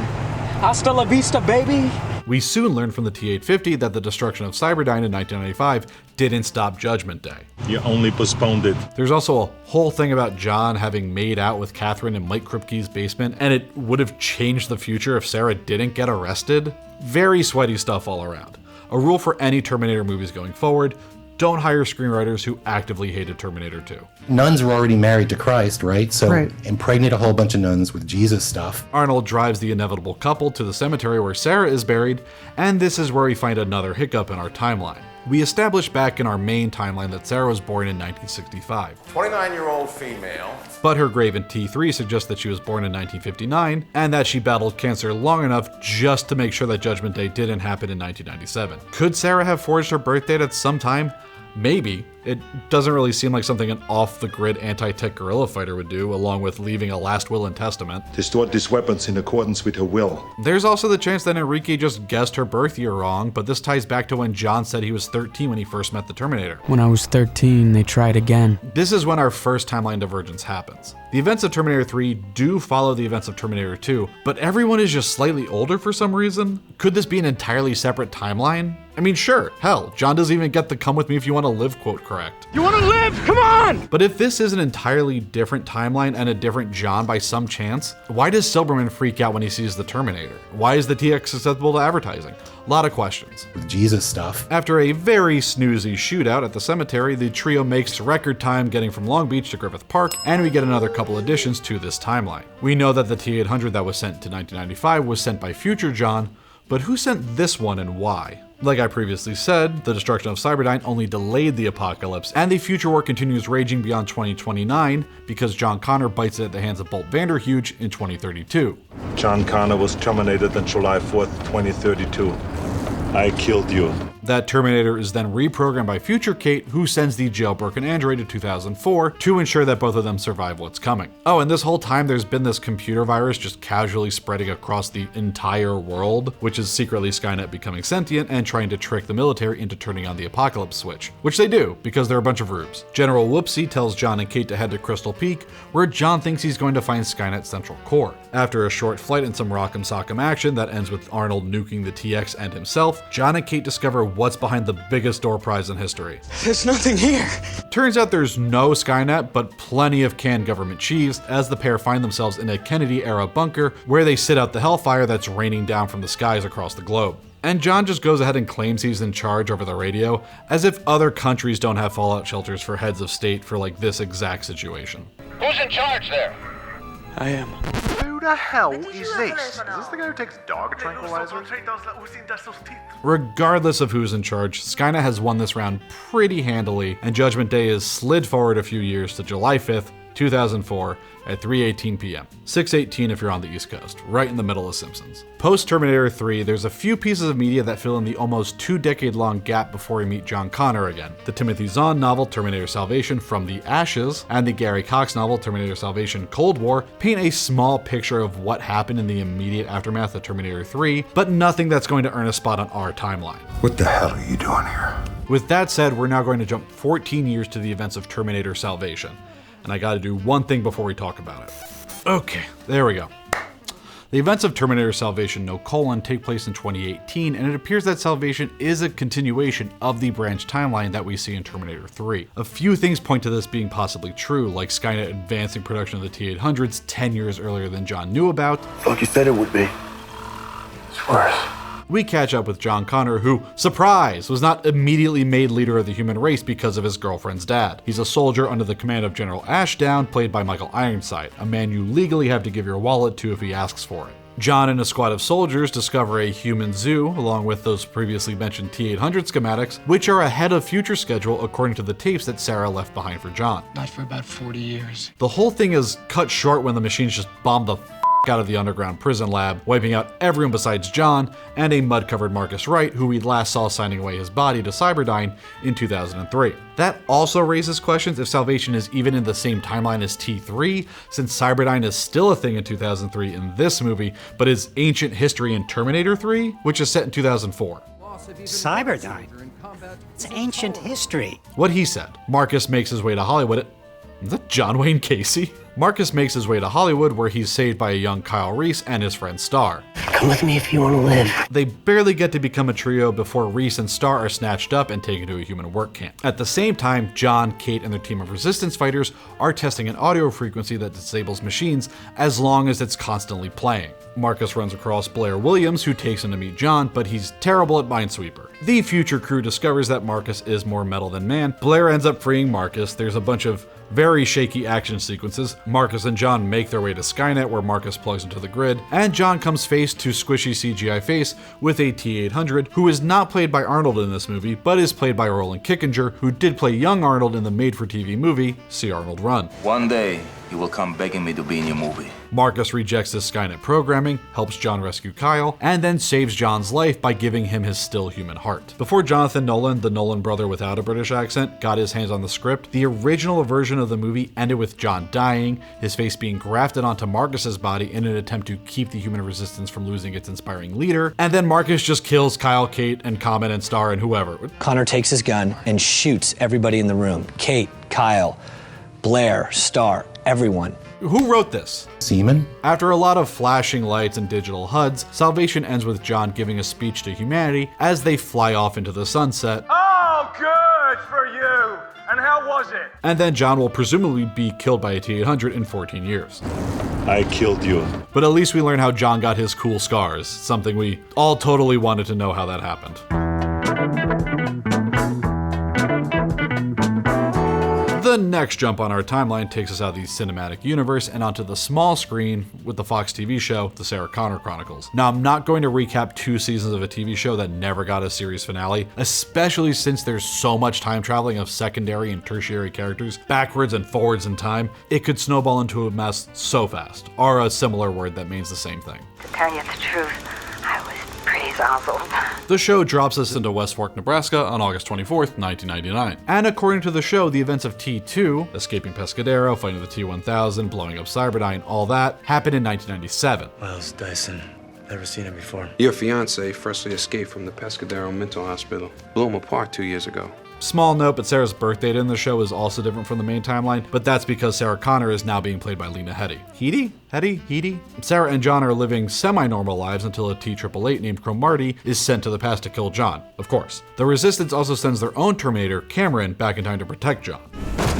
Hasta la vista, baby? We soon learn from the T-850 that the destruction of Cyberdyne in 1995 didn't stop Judgment Day. You only postponed it. There's also a whole thing about John having made out with Catherine in Mike Kripke's basement, and it would have changed the future if Sarah didn't get arrested. Very sweaty stuff all around. A rule for any Terminator movies going forward: don't hire screenwriters who actively hated Terminator 2. Nuns were already married to Christ, right? So impregnate a whole bunch of nuns with Jesus stuff. Arnold drives the inevitable couple to the cemetery where Sarah is buried, and this is where we find another hiccup in our timeline. We establish back in our main timeline that Sarah was born in 1965. 29-year-old female. But her grave in T3 suggests that she was born in 1959, and that she battled cancer long enough just to make sure that Judgment Day didn't happen in 1997. Could Sarah have forged her birth date at some time? Maybe. It doesn't really seem like something an off-the-grid anti-tech guerrilla fighter would do, along with leaving a last will and testament. Distort these weapons in accordance with her will. There's also the chance that Enrique just guessed her birth year wrong, but this ties back to when John said he was 13 when he first met the Terminator. When I was 13, they tried again. This is when our first timeline divergence happens. The events of Terminator 3 do follow the events of Terminator 2, but everyone is just slightly older for some reason. Could this be an entirely separate timeline? I mean, sure, hell, John doesn't even get the "come with me if you want to live" quote correct. You want to live? Come on! But if this is an entirely different timeline and a different John by some chance, why does Silberman freak out when he sees the Terminator? Why is the TX susceptible to advertising? A lot of questions. With Jesus stuff. After a very snoozy shootout at the cemetery, the trio makes record time getting from Long Beach to Griffith Park, and we get another couple additions to this timeline. We know that the T-800 that was sent to 1995 was sent by future John, but who sent this one and why? Like I previously said, the destruction of Cyberdyne only delayed the apocalypse, and the future war continues raging beyond 2029 because John Connor bites it at the hands of Bolt Vanderhuge in 2032. John Connor was terminated on July 4th, 2032. I killed you. That Terminator is then reprogrammed by future Kate, who sends the jailbroken android to 2004 to ensure that both of them survive what's coming. Oh, and this whole time there's been this computer virus just casually spreading across the entire world, which is secretly Skynet becoming sentient and trying to trick the military into turning on the apocalypse switch, which they do because they're a bunch of rubes. General Whoopsie tells John and Kate to head to Crystal Peak, where John thinks he's going to find Skynet's central core. After a short flight and some rock'em sock'em action that ends with Arnold nuking the TX and himself, John and Kate discover what's behind the biggest door prize in history. There's nothing here. Turns out there's no Skynet, but plenty of canned government cheese, as the pair find themselves in a Kennedy-era bunker where they sit out the hellfire that's raining down from the skies across the globe. And John just goes ahead and claims he's in charge over the radio, as if other countries don't have fallout shelters for heads of state for like this exact situation. Who's in charge there? I am. Who the hell is this? Is this the guy who takes dog tranquilizers? Regardless of who's in charge, Skynet has won this round pretty handily, and Judgment Day is slid forward a few years to July 5th, 2004 at 3:18 p.m. 6:18 if you're on the East Coast, right in the middle of Simpsons. Post Terminator 3, there's a few pieces of media that fill in the almost 2-decade-long gap before we meet John Connor again. The Timothy Zahn novel Terminator Salvation From the Ashes and the Gary Cox novel Terminator Salvation Cold War paint a small picture of what happened in the immediate aftermath of Terminator 3, but nothing that's going to earn a spot on our timeline. What the hell are you doing here? With that said, we're now going to jump 14 years to the events of Terminator Salvation. And I gotta do one thing before we talk about it. Okay, there we go. The events of Terminator Salvation take place in 2018, and it appears that Salvation is a continuation of the branch timeline that we see in Terminator 3. A few things point to this being possibly true, like Skynet advancing production of the T-800s 10 years earlier than John knew about. Like you said it would be. It's worse. We catch up with John Connor, who, surprise, was not immediately made leader of the human race because of his girlfriend's dad. He's a soldier under the command of General Ashdown, played by Michael Ironside, a man you legally have to give your wallet to if he asks for it. John and a squad of soldiers discover a human zoo, along with those previously mentioned T-800 schematics, which are ahead of future schedule according to the tapes that Sarah left behind for John. Not for about 40 years. The whole thing is cut short when the machines just bomb the out of the underground prison lab, wiping out everyone besides John and a mud-covered Marcus Wright, who we last saw signing away his body to Cyberdyne in 2003. That also raises questions if Salvation is even in the same timeline as T3, since Cyberdyne is still a thing in 2003 in this movie, but is ancient history in Terminator 3, which is set in 2004. Cyberdyne? It's ancient history. What he said. Marcus makes his way to Hollywood. Is that John Wayne Casey? Marcus makes his way to Hollywood, where he's saved by a young Kyle Reese and his friend Star. Come with me if you want to live. They barely get to become a trio before Reese and Star are snatched up and taken to a human work camp. At the same time, John, Kate, and their team of resistance fighters are testing an audio frequency that disables machines as long as it's constantly playing. Marcus runs across Blair Williams, who takes him to meet John, but he's terrible at Minesweeper. The future crew discovers that Marcus is more metal than man. Blair ends up freeing Marcus. There's a bunch of very shaky action sequences. Marcus and John make their way to Skynet, where Marcus plugs into the grid, and John comes face to squishy CGI face with a T-800, who is not played by Arnold in this movie, but is played by Roland Kickinger, who did play young Arnold in the made-for-TV movie, See Arnold Run. One day, you will come begging me to be in your movie. Marcus rejects this Skynet programming, helps John rescue Kyle, and then saves John's life by giving him his still human heart. Before Jonathan Nolan, the Nolan brother without a British accent, got his hands on the script, the original version of the movie ended with John dying, his face being grafted onto Marcus's body in an attempt to keep the human resistance from losing its inspiring leader, and then Marcus just kills Kyle, Kate, and Comet and Star and whoever. Connor takes his gun and shoots everybody in the room. Kate, Kyle, Blair, Star, everyone. Who wrote this? Seaman? After a lot of flashing lights and digital HUDs, Salvation ends with John giving a speech to humanity as they fly off into the sunset. Oh, good for you! And how was it? And then John will presumably be killed by a T-800 in 14 years. I killed you. But at least we learn how John got his cool scars, something we all totally wanted to know how that happened. The The next jump on our timeline takes us out of the cinematic universe and onto the small screen with the Fox TV show, The Sarah Connor Chronicles. Now, I'm not going to recap 2 seasons of a TV show that never got a series finale, especially since there's so much time traveling of secondary and tertiary characters backwards and forwards in time. It could snowball into a mess so fast, or a similar word that means the same thing. To tell you the truth, I was pretty zazzled. The show drops us into West Fork, Nebraska on August 24th, 1999. And according to the show, the events of T2, escaping Pescadero, fighting the T-1000, blowing up Cyberdyne, all that, happened in 1997. Miles Dyson. Never seen him before. Your fiance freshly escaped from the Pescadero mental hospital. Blew him apart 2 years ago. Small note, but Sarah's birth date in the show is also different from the main timeline, but that's because Sarah Connor is now being played by Lena Headey. Sarah and John are living semi-normal lives until a T-888 named Cromartie is sent to the past to kill John, of course. The Resistance also sends their own Terminator, Cameron, back in time to protect John.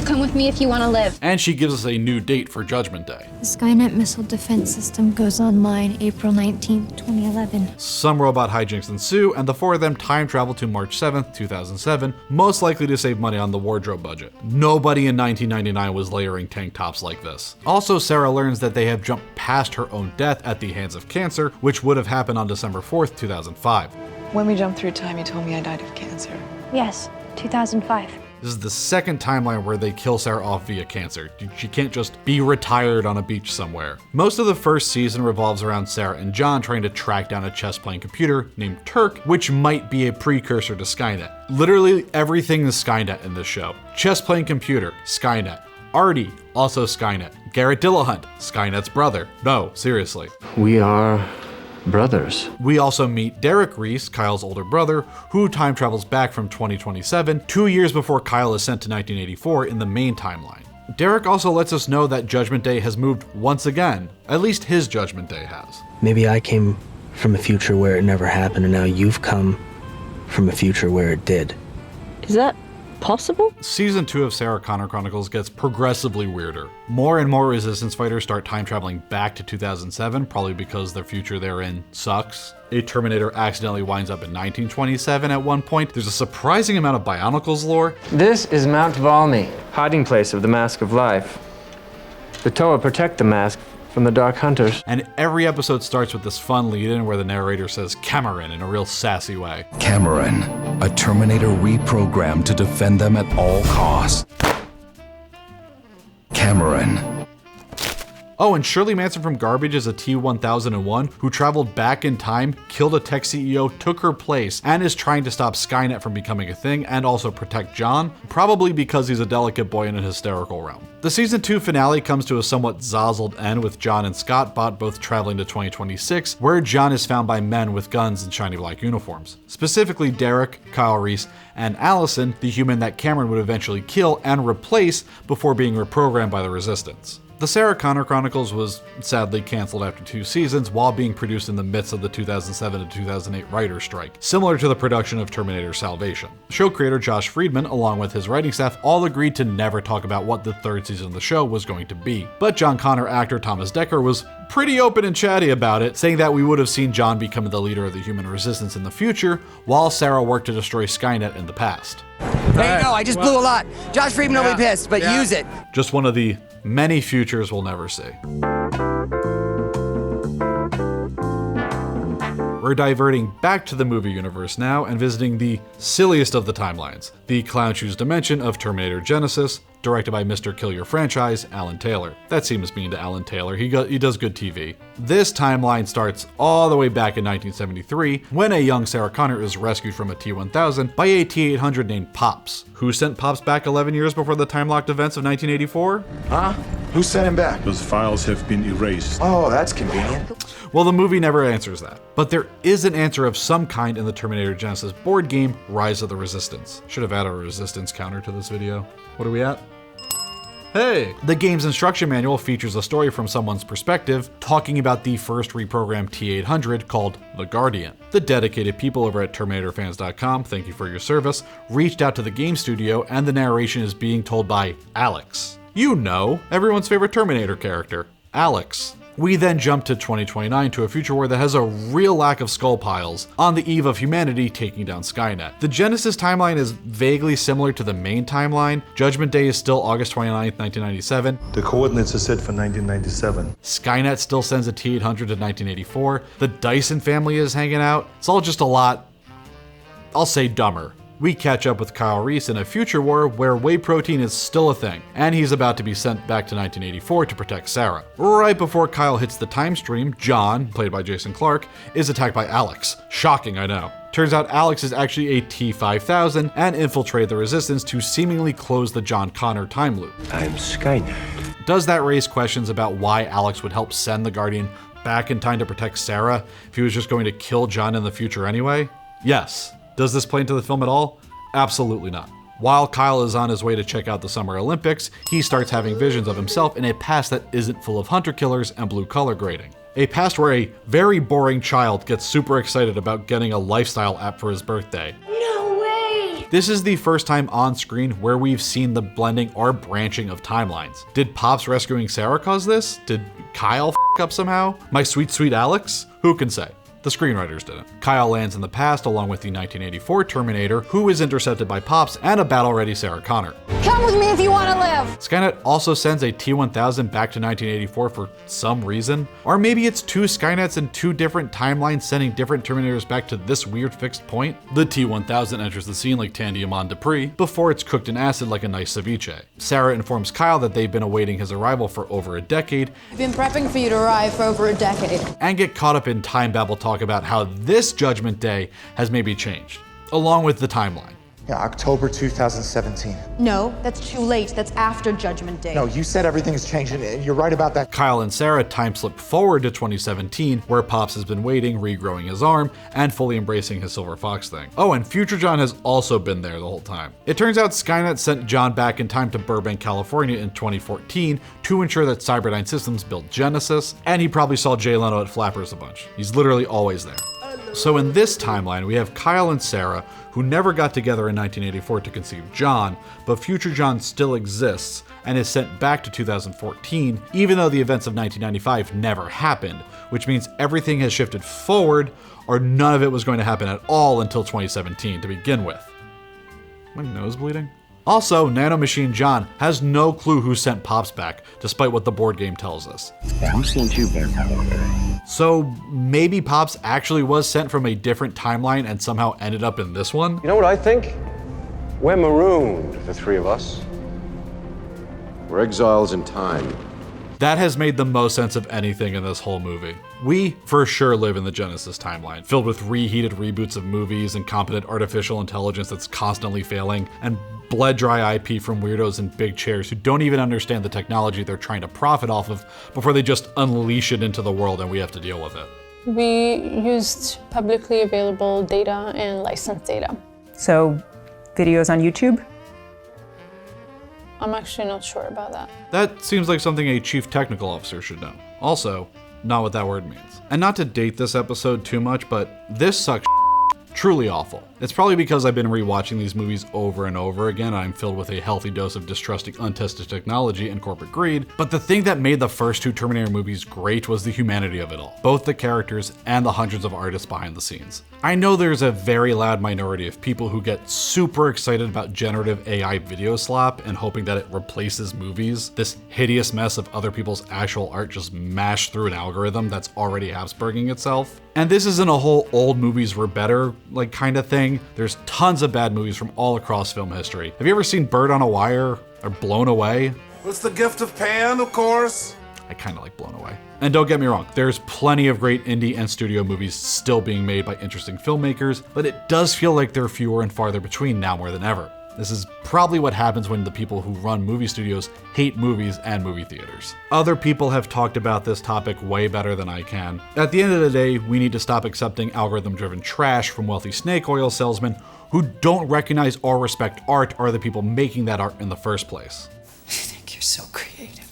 Come with me if you want to live. And she gives us a new date for Judgment Day. The Skynet missile defense system goes online April 19, 2011. Some robot hijinks ensue, and the 4 of them time travel to March 7th, 2007, most likely to save money on the wardrobe budget. Nobody in 1999 was layering tank tops like this. Also, Sarah learns that they have jumped past her own death at the hands of cancer, which would have happened on December 4th, 2005. When we jumped through time, you told me I died of cancer. Yes, 2005. This is the second timeline where they kill Sarah off via cancer. She can't just be retired on a beach somewhere. Most of the first season revolves around Sarah and John trying to track down a chess-playing computer named Turk, which might be a precursor to Skynet. Literally everything is Skynet in this show. Chess-playing computer, Skynet. Artie, also Skynet. Garrett Dillahunt, Skynet's brother. No, seriously. We are brothers. We also meet Derek Reese, Kyle's older brother, who time travels back from 2027, 2 years before Kyle is sent to 1984 in the main timeline. Derek also lets us know that Judgment Day has moved once again. At least his Judgment Day has. Maybe I came from a future where it never happened, and now you've come from a future where it did. Is that possible? Season 2 of Sarah Connor Chronicles gets progressively weirder. More and more Resistance fighters start time traveling back to 2007, probably because their future they're in sucks. A Terminator accidentally winds up in 1927 at one point. There's a surprising amount of Bionicles lore. This is Mount Valmy, hiding place of the Mask of Life. The Toa protect the mask from the Dark Hunters. And every episode starts with this fun lead-in where the narrator says Cameron in a real sassy way. Cameron, a Terminator reprogrammed to defend them at all costs. Cameron. Oh, and Shirley Manson from Garbage is a T-1001 who traveled back in time, killed a tech CEO, took her place, and is trying to stop Skynet from becoming a thing and also protect John, probably because he's a delicate boy in an hysterical realm. The season 2 finale comes to a somewhat zazzled end with John and Scott Bot both traveling to 2026, where John is found by men with guns and shiny black uniforms. Specifically Derek, Kyle Reese, and Allison, the human that Cameron would eventually kill and replace before being reprogrammed by the Resistance. The Sarah Connor Chronicles was sadly canceled after 2 seasons while being produced in the midst of the 2007 to 2008 writer's strike, similar to the production of Terminator Salvation. Show creator Josh Friedman, along with his writing staff, all agreed to never talk about what the 3rd season of the show was going to be. But John Connor actor Thomas Dekker was pretty open and chatty about it, saying that we would have seen John become the leader of the human resistance in the future, while Sarah worked to destroy Skynet in the past. There you go, I just blew a lot. Josh Friedman will be pissed, but use it. Just one of the many futures we'll never see. We're diverting back to the movie universe now and visiting the silliest of the timelines, the Clown Shoes dimension of Terminator Genysis, directed by Mr. Kill Your Franchise, Alan Taylor. That seems mean to Alan Taylor, he does good TV. This timeline starts all the way back in 1973, when a young Sarah Connor is rescued from a T-1000 by a T-800 named Pops. Who sent Pops back 11 years before the time-locked events of 1984? Huh? Who sent him back? Those files have been erased. Oh, that's convenient. Well, the movie never answers that. But there is an answer of some kind in the Terminator Genysis board game, Rise of the Resistance. Should have added a resistance counter to this video. What are we at? Hey! The game's instruction manual features a story from someone's perspective, talking about the first reprogrammed T-800 called The Guardian. The dedicated people over at TerminatorFans.com, thank you for your service, reached out to the game studio, and the narration is being told by Alex. You know, everyone's favorite Terminator character, Alex. We then jump to 2029 to a future where there has a real lack of skull piles on the eve of humanity taking down Skynet. The Genysis timeline is vaguely similar to the main timeline. Judgment Day is still August 29th, 1997. The coordinates are set for 1997. Skynet still sends a T-800 to 1984. The Dyson family is hanging out. It's all just a lot, I'll say, dumber. We catch up with Kyle Reese in a future war where whey protein is still a thing, and he's about to be sent back to 1984 to protect Sarah. Right before Kyle hits the time stream, John, played by Jason Clarke, is attacked by Alex. Shocking, I know. Turns out Alex is actually a T-5000 and infiltrated the Resistance to seemingly close the John Connor time loop. I'm Skynet. Does that raise questions about why Alex would help send the Guardian back in time to protect Sarah if he was just going to kill John in the future anyway? Yes. Does this play into the film at all? Absolutely not. While Kyle is on his way to check out the Summer Olympics, he starts having visions of himself in a past that isn't full of hunter killers and blue collar grading. A past where a very boring child gets super excited about getting a lifestyle app for his birthday. No way! This is the first time on screen where we've seen the blending or branching of timelines. Did Pops rescuing Sarah cause this? Did Kyle f up somehow? My sweet, sweet Alex? Who can say? The screenwriters didn't. Kyle lands in the past along with the 1984 Terminator, who is intercepted by Pops and a battle-ready Sarah Connor. Come with me if you want to live! Skynet also sends a T-1000 back to 1984 for some reason. Or maybe it's two Skynets in two different timelines sending different Terminators back to this weird fixed point. The T-1000 enters the scene like Tandy Amon Dupree before it's cooked in acid like a nice ceviche. Sarah informs Kyle that they've been awaiting his arrival for over a decade. I've been prepping for you to arrive for over a decade. And get caught up in time babble talk about how this Judgment Day has maybe changed, along with the timeline. Yeah, October 2017. No, that's too late. That's after Judgment Day. No, you said everything is changing. You're right about that. Kyle and Sarah time slip forward to 2017, where Pops has been waiting, regrowing his arm, and fully embracing his Silver Fox thing. Oh, and Future John has also been there the whole time. It turns out Skynet sent John back in time to Burbank, California in 2014 to ensure that Cyberdyne Systems built Genysis, and he probably saw Jay Leno at Flappers a bunch. He's literally always there. So in this timeline, we have Kyle and Sarah, who never got together in 1984 to conceive John, but future John still exists and is sent back to 2014, even though the events of 1995 never happened, which means everything has shifted forward, or none of it was going to happen at all until 2017 to begin with. My nose bleeding? Also, Nanomachine John has no clue who sent Pops back, despite what the board game tells us. Yeah, who sent you back? So maybe Pops actually was sent from a different timeline and somehow ended up in this one? You know what I think? We're marooned, the three of us. We're exiles in time. That has made the most sense of anything in this whole movie. We, for sure, live in the Genysis timeline, filled with reheated reboots of movies, incompetent artificial intelligence that's constantly failing, and bled-dry IP from weirdos in big chairs who don't even understand the technology they're trying to profit off of before they just unleash it into the world and we have to deal with it. We used publicly available data and licensed data. So, videos on YouTube? I'm actually not sure about that. That seems like something a chief technical officer should know. Also, not what that word means. And not to date this episode too much, but this sucks. Truly awful. It's probably because I've been rewatching these movies over and over again and I'm filled with a healthy dose of distrusting untested technology and corporate greed, but the thing that made the first two Terminator movies great was the humanity of it all, both the characters and the hundreds of artists behind the scenes. I know there's a very loud minority of people who get super excited about generative AI video slap and hoping that it replaces movies, this hideous mess of other people's actual art just mashed through an algorithm that's already Habsburging itself. And this isn't a whole old movies were better like kind of thing. There's tons of bad movies from all across film history. Have you ever seen Bird on a Wire or Blown Away? It's the gift of Pan, of course. I kind of like Blown Away. And don't get me wrong, there's plenty of great indie and studio movies still being made by interesting filmmakers, but it does feel like they're fewer and farther between now more than ever. This is probably what happens when the people who run movie studios hate movies and movie theaters. Other people have talked about this topic way better than I can. At the end of the day, we need to stop accepting algorithm-driven trash from wealthy snake oil salesmen who don't recognize or respect art or the people making that art in the first place. I think you're so creative.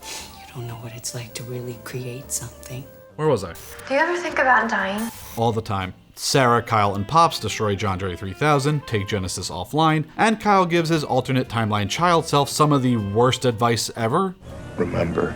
You don't know what it's like to really create something. Where was I? Do you ever think about dying? All the time. Sarah, Kyle, and Pops destroy John Doe 3000, take Genysis offline, and Kyle gives his alternate timeline child self some of the worst advice ever. Remember,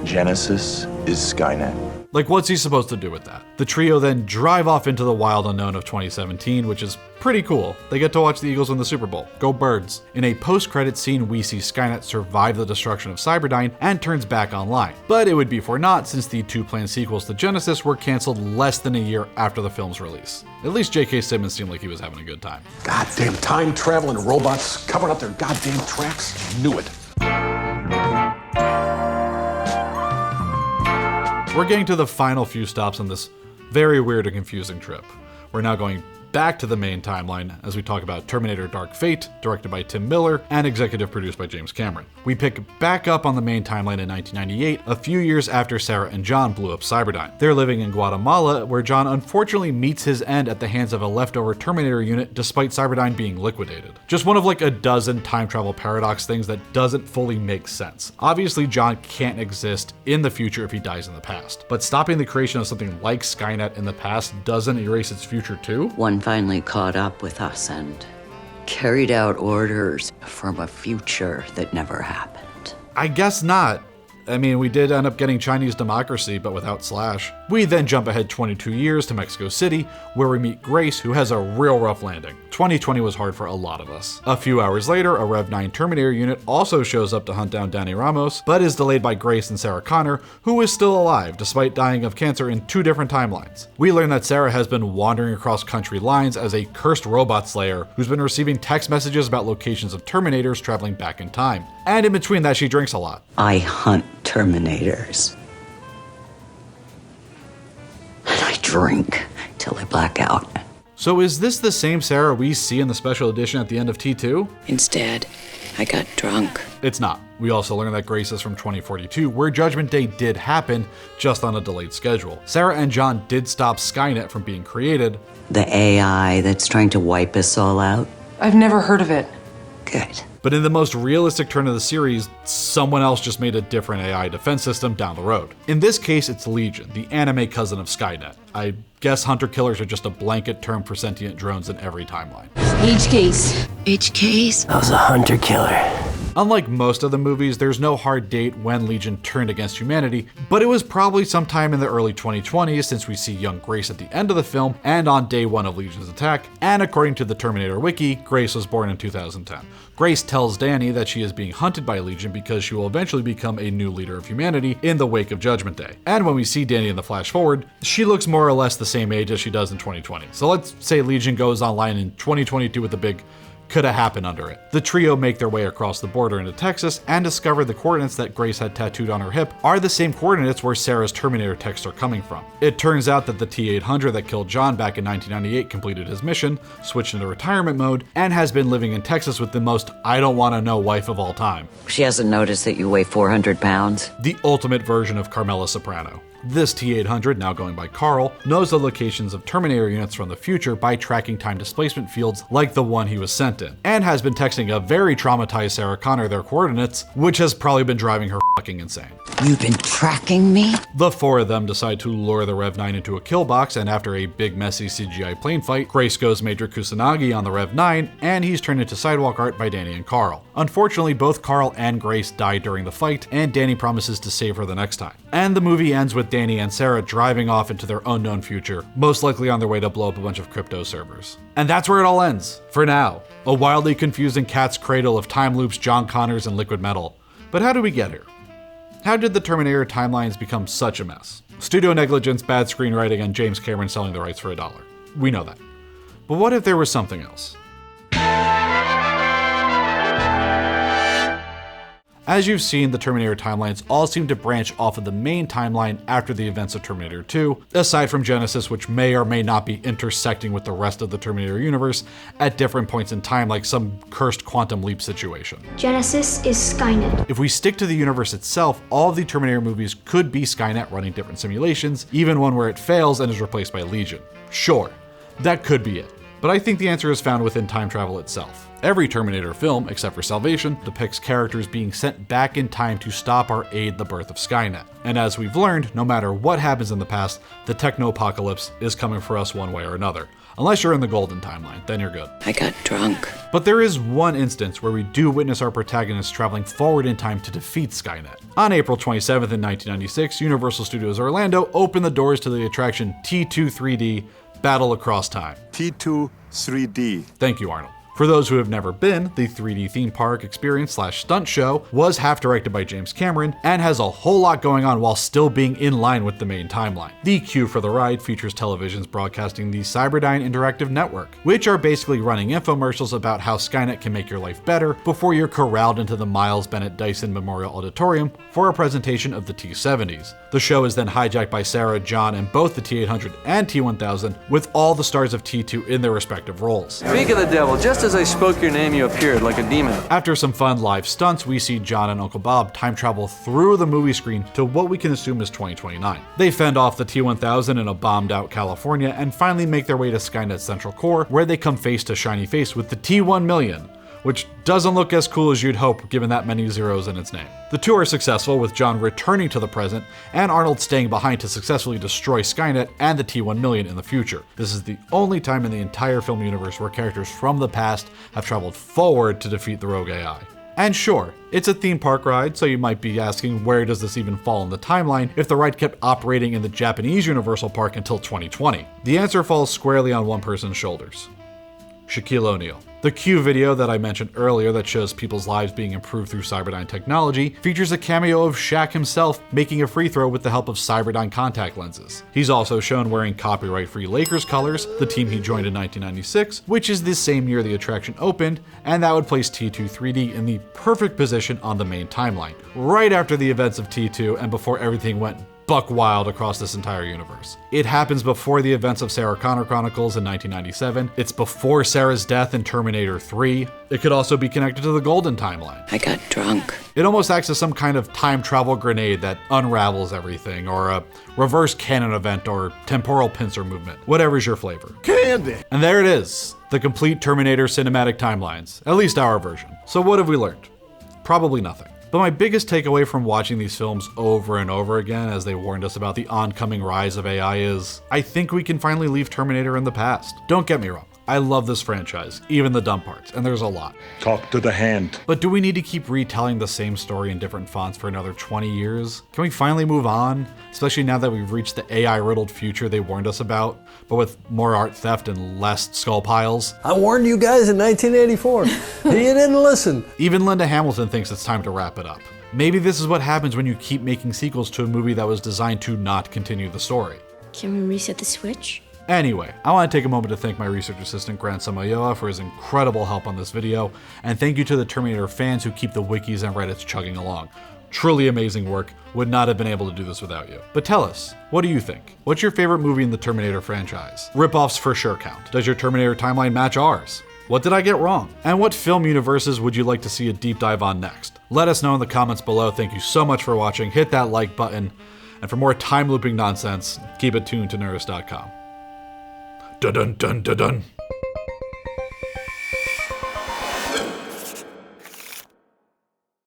Genysis is Skynet. Like, what's he supposed to do with that? The trio then drive off into the wild unknown of 2017, which is pretty cool. They get to watch the Eagles win the Super Bowl. Go Birds. In a post-credit scene, we see Skynet survive the destruction of Cyberdyne and turns back online. But it would be for naught since the two planned sequels to Genysis were canceled less than a year after the film's release. At least J.K. Simmons seemed like he was having a good time. Goddamn time-traveling robots covering up their goddamn tracks. Knew it. We're getting to the final few stops on this very weird and confusing trip. We're now going back to the main timeline as we talk about Terminator Dark Fate, directed by Tim Miller and executive produced by James Cameron. We pick back up on the main timeline in 1998, a few years after Sarah and John blew up Cyberdyne. They're living in Guatemala, where John unfortunately meets his end at the hands of a leftover Terminator unit despite Cyberdyne being liquidated. Just one of like a dozen time travel paradox things that doesn't fully make sense. Obviously, John can't exist in the future if he dies in the past, but stopping the creation of something like Skynet in the past doesn't erase its future too? One finally caught up with us and carried out orders from a future that never happened. I guess not. I mean, we did end up getting Chinese democracy, but without Slash. We then jump ahead 22 years to Mexico City, where we meet Grace, who has a real rough landing. 2020 was hard for a lot of us. A few hours later, a Rev 9 Terminator unit also shows up to hunt down Danny Ramos, but is delayed by Grace and Sarah Connor, who is still alive despite dying of cancer in 2 different timelines. We learn that Sarah has been wandering across country lines as a cursed robot slayer who's been receiving text messages about locations of Terminators traveling back in time. And in between that, she drinks a lot. I hunt Terminators. And I drink till I black out. So is this the same Sarah we see in the special edition at the end of T2? Instead, I got drunk. It's not. We also learn that Grace is from 2042, where Judgment Day did happen, just on a delayed schedule. Sarah and John did stop Skynet from being created. The AI that's trying to wipe us all out? I've never heard of it. Good. But in the most realistic turn of the series, someone else just made a different AI defense system down the road. In this case, it's Legion, the anime cousin of Skynet. I guess hunter-killers are just a blanket term for sentient drones in every timeline. H case. H case? I was a hunter-killer. Unlike most of the movies, there's no hard date when Legion turned against humanity, but it was probably sometime in the early 2020s since we see young Grace at the end of the film and on day 1 of Legion's attack, and according to the Terminator Wiki, Grace was born in 2010. Grace tells Danny that she is being hunted by Legion because she will eventually become a new leader of humanity in the wake of Judgment Day. And when we see Danny in the flash forward, she looks more or less the same age as she does in 2020. So let's say Legion goes online in 2022 with a big coulda happened under it. The trio make their way across the border into Texas and discover the coordinates that Grace had tattooed on her hip are the same coordinates where Sarah's Terminator texts are coming from. It turns out that the T-800 that killed John back in 1998 completed his mission, switched into retirement mode, and has been living in Texas with the most I don't want to know wife of all time. She hasn't noticed that you weigh 400 pounds? The ultimate version of Carmela Soprano. This T-800, now going by Carl, knows the locations of Terminator units from the future by tracking time displacement fields like the one he was sent in, and has been texting a very traumatized Sarah Connor their coordinates, which has probably been driving her fucking insane. You've been tracking me? The 4 of them decide to lure the Rev 9 into a kill box, and after a big messy CGI plane fight, Grace goes Major Kusanagi on the Rev 9, and he's turned into sidewalk art by Danny and Carl. Unfortunately, both Carl and Grace die during the fight, and Danny promises to save her the next time. And the movie ends with Danny and Sarah driving off into their unknown future, most likely on their way to blow up a bunch of crypto servers. And that's where it all ends, for now. A wildly confusing cat's cradle of time loops, John Connors, and liquid metal. But how did we get here? How did the Terminator timelines become such a mess? Studio negligence, bad screenwriting, and James Cameron selling the rights for $1. We know that. But what if there was something else? As you've seen, the Terminator timelines all seem to branch off of the main timeline after the events of Terminator 2, aside from Genysis, which may or may not be intersecting with the rest of the Terminator universe at different points in time, like some cursed quantum leap situation. Genysis is Skynet. If we stick to the universe itself, all of the Terminator movies could be Skynet running different simulations, even one where it fails and is replaced by Legion. Sure, that could be it. But I think the answer is found within time travel itself. Every Terminator film, except for Salvation, depicts characters being sent back in time to stop or aid the birth of Skynet. And as we've learned, no matter what happens in the past, the techno-apocalypse is coming for us one way or another. Unless you're in the golden timeline, then you're good. I got drunk. But there is one instance where we do witness our protagonist traveling forward in time to defeat Skynet. On April 27th in 1996, Universal Studios Orlando opened the doors to the attraction T2 3D Battle Across Time. T2 3D. Thank you, Arnold. For those who have never been, the 3D theme park experience / stunt show was half directed by James Cameron and has a whole lot going on while still being in line with the main timeline. The queue for the ride features televisions broadcasting the Cyberdyne Interactive Network, which are basically running infomercials about how Skynet can make your life better before you're corralled into the Miles Bennett Dyson Memorial Auditorium for a presentation of the T-70s. The show is then hijacked by Sarah, John, and both the T-800 and T-1000, with all the stars of T2 in their respective roles. Speak of the devil, just as I spoke your name, you appeared like a demon. After some fun live stunts, we see John and Uncle Bob time travel through the movie screen to what we can assume is 2029. They fend off the T-1000 in a bombed-out California and finally make their way to Skynet's central core, where they come face to shiny face with the T-1 which doesn't look as cool as you'd hope given that many zeros in its name. The two are successful, with John returning to the present and Arnold staying behind to successfully destroy Skynet and the T-1 in the future. This is the only time in the entire film universe where characters from the past have traveled forward to defeat the rogue AI. And sure, it's a theme park ride, so you might be asking where does this even fall in the timeline if the ride kept operating in the Japanese Universal Park until 2020? The answer falls squarely on one person's shoulders: Shaquille O'Neal. The Q video that I mentioned earlier that shows people's lives being improved through Cyberdyne technology features a cameo of Shaq himself making a free throw with the help of Cyberdyne contact lenses. He's also shown wearing copyright-free Lakers colors, the team he joined in 1996, which is the same year the attraction opened, and that would place T2 3D in the perfect position on the main timeline, right after the events of T2 and before everything went buck wild across this entire universe. It happens before the events of Sarah Connor Chronicles in 1997. It's before Sarah's death in Terminator 3. It could also be connected to the golden timeline. I got drunk. It almost acts as some kind of time travel grenade that unravels everything, or a reverse canon event, or temporal pincer movement. Whatever's your flavor. Candy! And there it is, the complete Terminator cinematic timelines, at least our version. So what have we learned? Probably nothing. But my biggest takeaway from watching these films over and over again as they warned us about the oncoming rise of AI is, I think we can finally leave Terminator in the past. Don't get me wrong, I love this franchise, even the dumb parts, and there's a lot. Talk to the hand. But do we need to keep retelling the same story in different fonts for another 20 years? Can we finally move on? Especially now that we've reached the AI-riddled future they warned us about, but with more art theft and less skull piles. I warned you guys in 1984. You didn't listen. Even Linda Hamilton thinks it's time to wrap it up. Maybe this is what happens when you keep making sequels to a movie that was designed to not continue the story. Can we reset the switch? Anyway, I want to take a moment to thank my research assistant Grant Samayoa for his incredible help on this video, and thank you to the Terminator fans who keep the wikis and Reddits chugging along. Truly amazing work, would not have been able to do this without you. But tell us, what do you think? What's your favorite movie in the Terminator franchise? Rip-offs for sure count. Does your Terminator timeline match ours? What did I get wrong? And what film universes would you like to see a deep dive on next? Let us know in the comments below. Thank you so much for watching. Hit that like button. And for more time looping nonsense, keep it tuned to Nerdist.com. Dun dun dun dun dun.